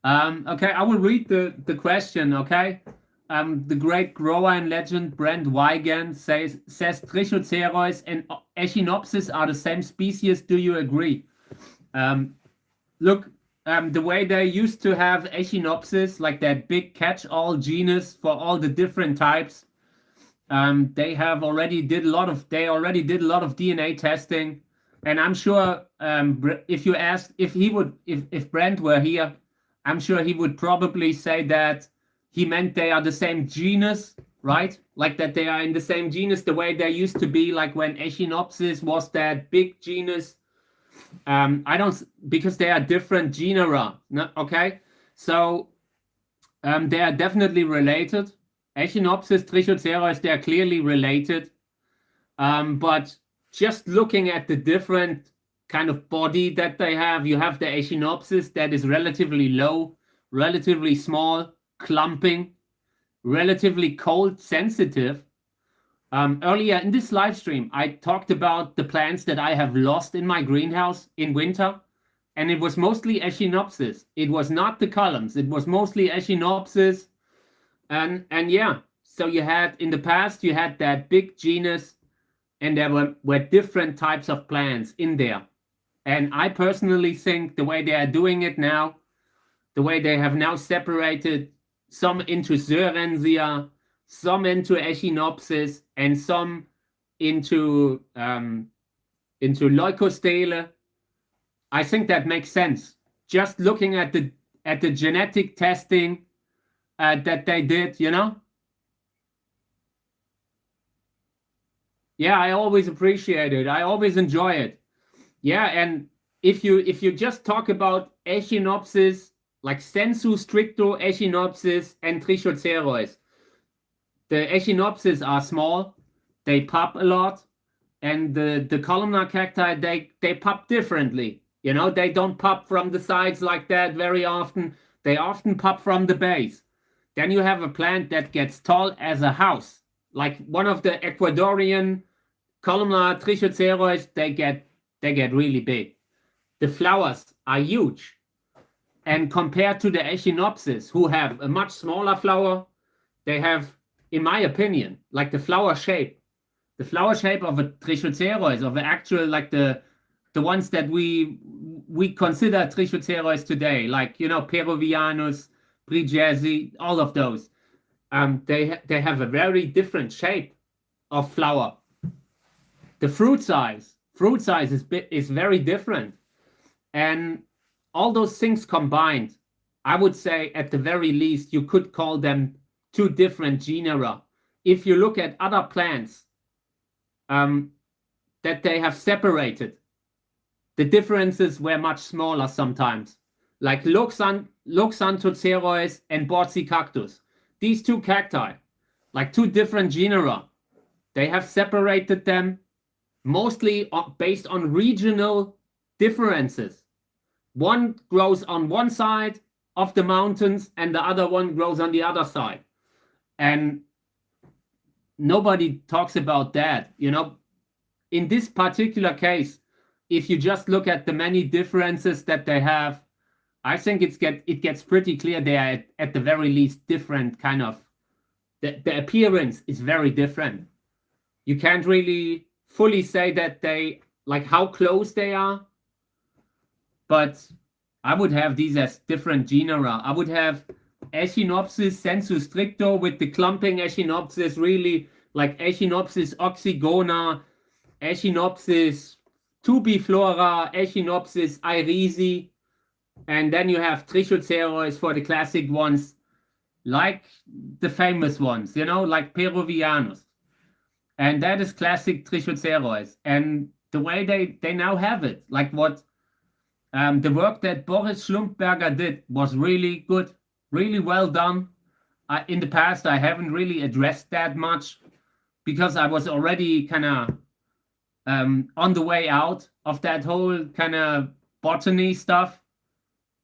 Okay, I will read the question, okay? The great grower and legend Brent Wigan says Trichocereus and Echinopsis are the same species. Do you agree? Look, the way they used to have Echinopsis, like that big catch-all genus for all the different types, they already did a lot of DNA testing, and I'm sure if you asked if Brent were here, I'm sure he would probably say that he meant they are the same genus, right? Like that they are in the same genus the way they used to be, like when Echinopsis was that big genus. I don't, because they are different genera. No, okay, so they are definitely related. Echinopsis, Trichocereus, they are clearly related. But just looking at the different kind of body that they have, you have the Echinopsis that is relatively low, relatively small, clumping, relatively cold sensitive. Earlier in this live stream, I talked about the plants that I have lost in my greenhouse in winter, and it was mostly Echinopsis. It was not the columns. It was mostly Echinopsis. And yeah, so you had, in the past, you had that big genus, and there were different types of plants in there. And I personally think the way they are doing it now, the way they have now separated some into Sorensia, some into Echinopsis, and some into Leucostele, I think that makes sense. Just looking at the genetic testing that they did, Yeah, I always appreciate it. I always enjoy it. Yeah, and if you just talk about Echinopsis, like sensu stricto Echinopsis and Trichocereus, the Echinopsis are small, they pop a lot, and the columnar cacti, they pop differently. They don't pop from the sides like that very often. They often pop from the base. Then you have a plant that gets tall as a house, like one of the Ecuadorian columnar Trichocereus. They get really big. The flowers are huge, and compared to the Echinopsis, who have a much smaller flower, they have, in my opinion, like the flower shape of a Trichocereus, of the actual, like the ones that we consider Trichocereus today, like Peruvianus, Bridgesi, all of those. They have a very different shape of flower. The fruit size is very different, and all those things combined, I would say at the very least you could call them two different genera. If you look at other plants that they have separated, the differences were much smaller sometimes, like Loxanthocereus and Cactus. These two cacti, like two different genera, they have separated them mostly based on regional differences. One grows on one side of the mountains and the other one grows on the other side. And nobody talks about that. In this particular case, if you just look at the many differences that they have, I think it gets pretty clear they are at the very least different kind of the appearance is very different. You can't really fully say that they, like, how close they are, but I would have these as different genera. I would have Echinopsis sensu stricto with the clumping Echinopsis, really like Echinopsis oxygona, Echinopsis tubiflora, Echinopsis irisi, and then you have Trichocereus for the classic ones, like the famous ones, like Peruvianus. And that is classic Trichocereus. And the way they now have it, like what the work that Boris Schlumpberger did was really good, really well done. In the past, I haven't really addressed that much because I was already kind of on the way out of that whole kind of botany stuff.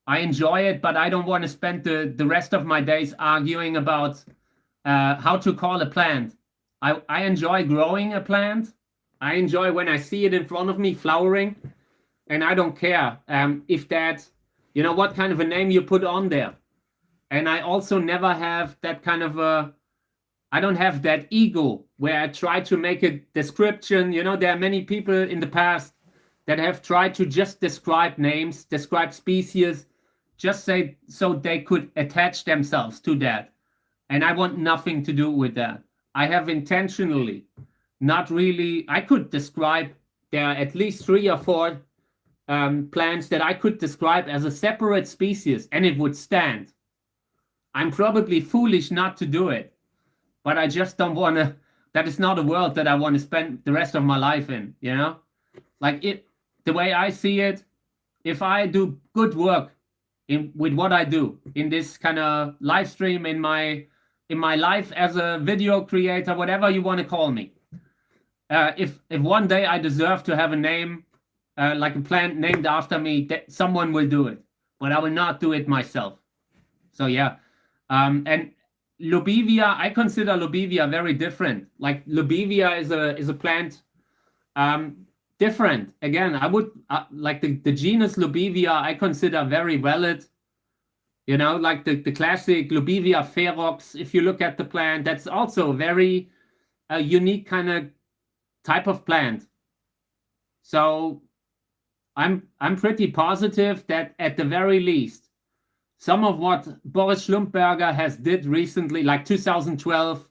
I enjoy it, but I don't want to spend the rest of my days arguing about how to call a plant. I enjoy growing a plant. I enjoy when I see it in front of me flowering, and I don't care if that, what kind of a name you put on there. And I also never have that kind of I don't have that ego where I try to make a description. There are many people in the past that have tried to just describe names, describe species, just say so they could attach themselves to that. And I want nothing to do with that. I have intentionally not really, I could describe, there are at least 3 or 4 plants that I could describe as a separate species and it would stand. I'm probably foolish not to do it, but I just don't want to, that is not a world that I want to spend the rest of my life in, Like the way I see it, if I do good work with what I do in this kind of live stream, in my life as a video creator, whatever you want to call me, if one day I deserve to have a name, like a plant named after me, someone will do it, but I will not do it myself. So yeah, and Lobevia, I consider Lobevia very different. Like Lobevia is a plant different. Again, I would like the genus Lobevia I consider very valid. Like the classic Lobevia ferox, if you look at the plant, that's also very unique kind of type of plant. So I'm pretty positive that at the very least, some of what Boris Schlumpberger has did recently, like 2012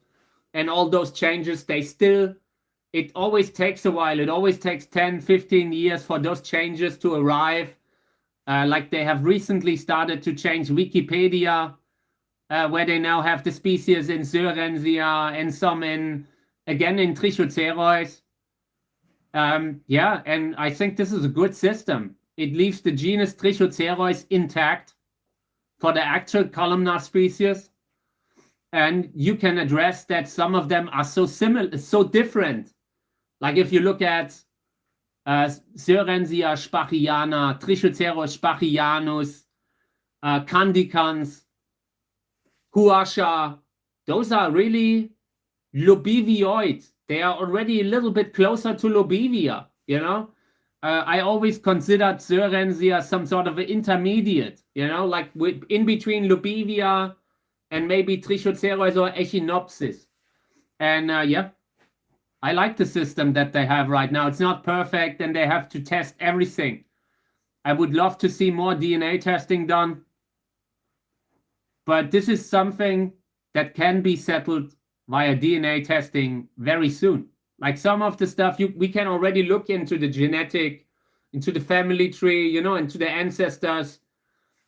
and all those changes, it always takes a while. It always takes 10, 15 years for those changes to arrive. Like they have recently started to change Wikipedia, where they now have the species in Sörensia and some in Trichocereus. Yeah, and I think this is a good system. It leaves the genus Trichocereus intact for the actual columnar species. And you can address that some of them are so similar, so different. Like if you look at Sörensia spachiana, Trichocereus spachianus, Candicans, Huasha, those are really Lobevioid. They are already a little bit closer to Lobevia, I always considered Sörensia some sort of an intermediate, like in between Lobevia and maybe Trichocereus or Echinopsis. And yeah, I like the system that they have right now. It's not perfect and they have to test everything. I would love to see more DNA testing done. But this is something that can be settled via DNA testing very soon. Like some of the stuff, we can already look into the genetic, into the family tree, into the ancestors,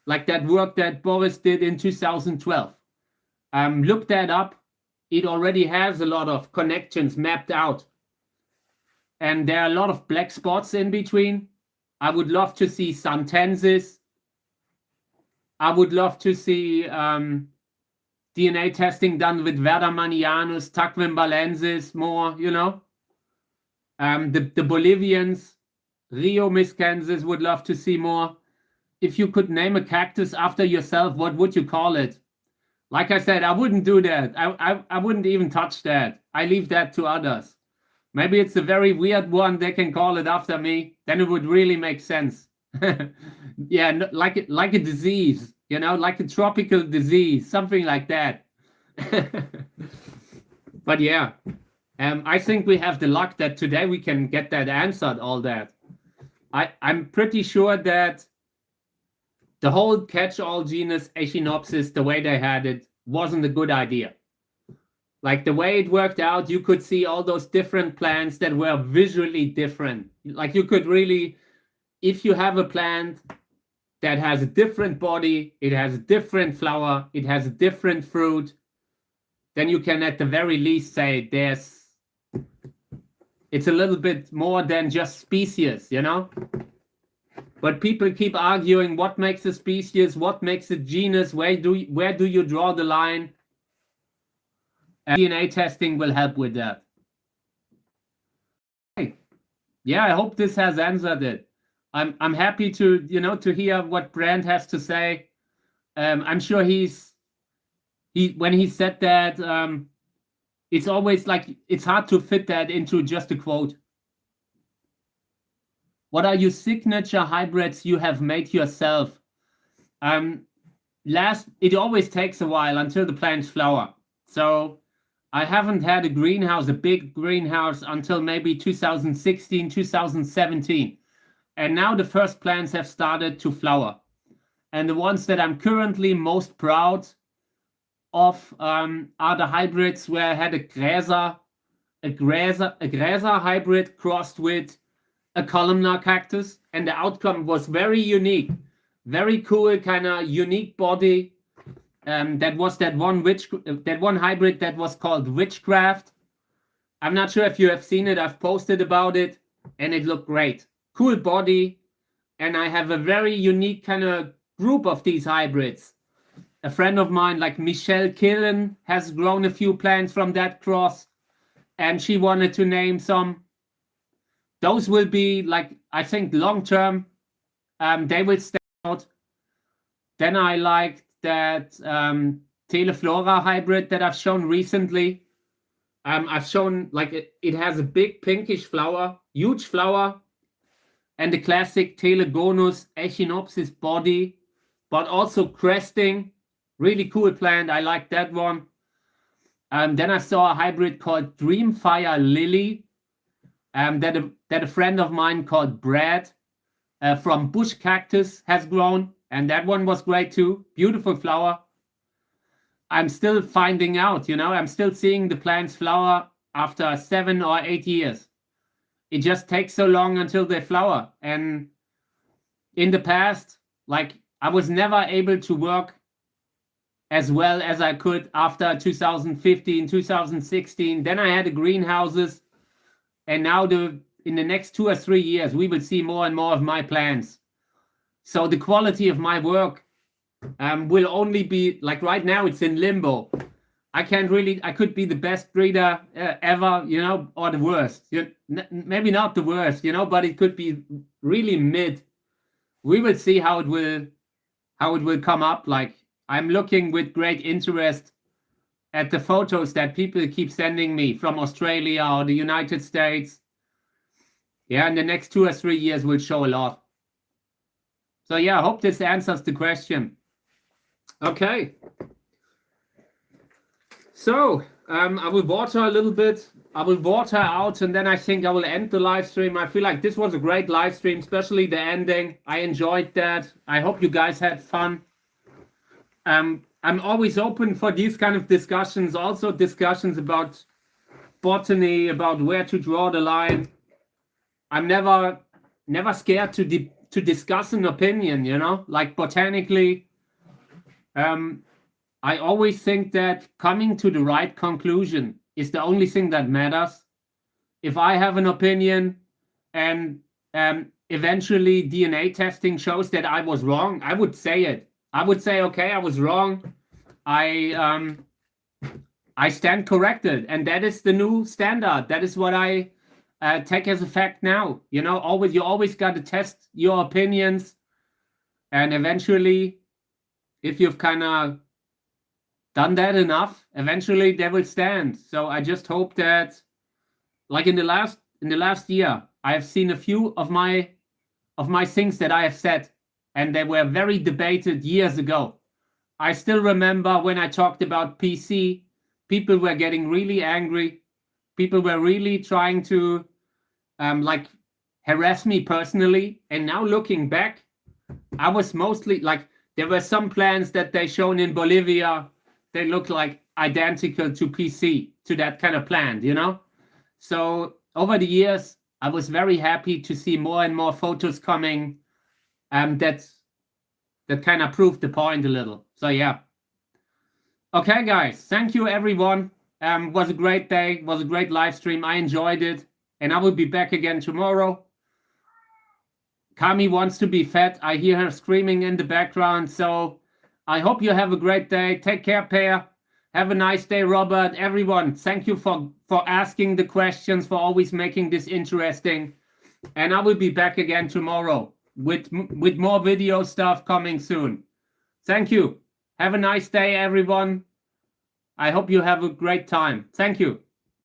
like that work that Boris did in 2012. Look that up. It already has a lot of connections mapped out. And there are a lot of black spots in between. I would love to see Santensis. I would love to see DNA testing done with Verdermannianus, Taquimbalensis more, The Bolivians, Rio Miskensis would love to see more. If you could name a cactus after yourself, what would you call it? Like I said, I wouldn't do that. I wouldn't even touch that. I leave that to others. Maybe it's a very weird one. They can call it after me. Then it would really make sense. Yeah, like a disease, like a tropical disease, something like that. But yeah, I think we have the luck that today we can get that answered, all that. I'm pretty sure that the whole catch-all genus Echinopsis, the way they had it, wasn't a good idea. Like the way it worked out, you could see all those different plants that were visually different. Like you could really, if you have a plant that has a different body, it has a different flower, it has a different fruit, then you can at the very least say it's a little bit more than just species, you know? But people keep arguing what makes a species, what makes a genus, where do you draw the line? And DNA testing will help with that. Okay. Yeah, I hope this has answered it. I'm happy to hear what Brand has to say. I'm sure when he said that, it's always like it's hard to fit that into just a quote. What are your signature hybrids you have made yourself? It always takes a while until the plants flower. So I haven't had a big greenhouse until maybe 2016, 2017. And now the first plants have started to flower. And the ones that I'm currently most proud of are the hybrids where I had a Gräser hybrid crossed with a columnar cactus, and the outcome was very unique, very cool, kind of unique body. That was that one hybrid that was called Witchcraft. I'm not sure if you have seen it. I've posted about it, and it looked great. Cool body, and I have a very unique kind of group of these hybrids. A friend of mine, like Michelle Killen, has grown a few plants from that cross, and she wanted to name some. Those will be, like, I think long-term, they will stand out. Then I liked that Teleflora hybrid that I've shown recently. I've shown, like, it has a big pinkish flower, huge flower, and the classic Telegonus Echinopsis body, but also cresting. Really cool plant. I like that one. Then I saw a hybrid called Dreamfire Lily that a friend of mine called Brad from Bush Cactus has grown, and that one was great too. Beautiful flower. I'm still finding out, I'm still seeing the plants flower after 7 or 8 years. It just takes so long until they flower. And in the past, like, I was never able to work as well as I could after 2015, 2016. Then I had the greenhouses, and now in the next 2 or 3 years, we will see more and more of my plants. So the quality of my work will only be, like, right now it's in limbo. I could be the best breeder ever, or the worst. Maybe not the worst, but it could be really mid. We will see how it will come up. Like, I'm looking with great interest at the photos that people keep sending me from Australia or the United States. Yeah, in the next 2 or 3 years will show a lot. So yeah, I hope this answers the question. Okay. So I will water a little bit. I will water out, and then I think I will end the live stream. I feel like this was a great live stream, especially the ending. I enjoyed that. I hope you guys had fun. I'm always open for these kind of discussions, also discussions about botany, about where to draw the line. I'm never scared to discuss an opinion, like botanically. I always think that coming to the right conclusion is the only thing that matters. If I have an opinion and eventually DNA testing shows that I was wrong, I would say it. I would say, okay, I was wrong. I stand corrected, and that is the new standard. That is what I take as a fact now. You always got to test your opinions, and eventually, if you've kind of done that enough, eventually they will stand. So I just hope that, like in the last year, I have seen a few of my things that I have said, and they were very debated years ago. I still remember when I talked about PC people were getting really angry. People were really trying to like harass me personally. And now looking back, I was mostly like, there were some plans that they shown in Bolivia. They look like identical to PC, to that kind of plant, you know? So over the years, I was very happy to see more and more photos coming. That kind of proved the point a little. So yeah. Okay, guys. Thank you, everyone. Was a great day. Was a great live stream. I enjoyed it. And I will be back again tomorrow. Kami wants to be fed. I hear her screaming in the background. So I hope you have a great day. Take care, Pear. Have a nice day, Robert. Everyone, thank you for asking the questions, for always making this interesting. And I will be back again tomorrow with more video stuff coming soon. Thank you. Have a nice day, everyone. I hope you have a great time. Thank you.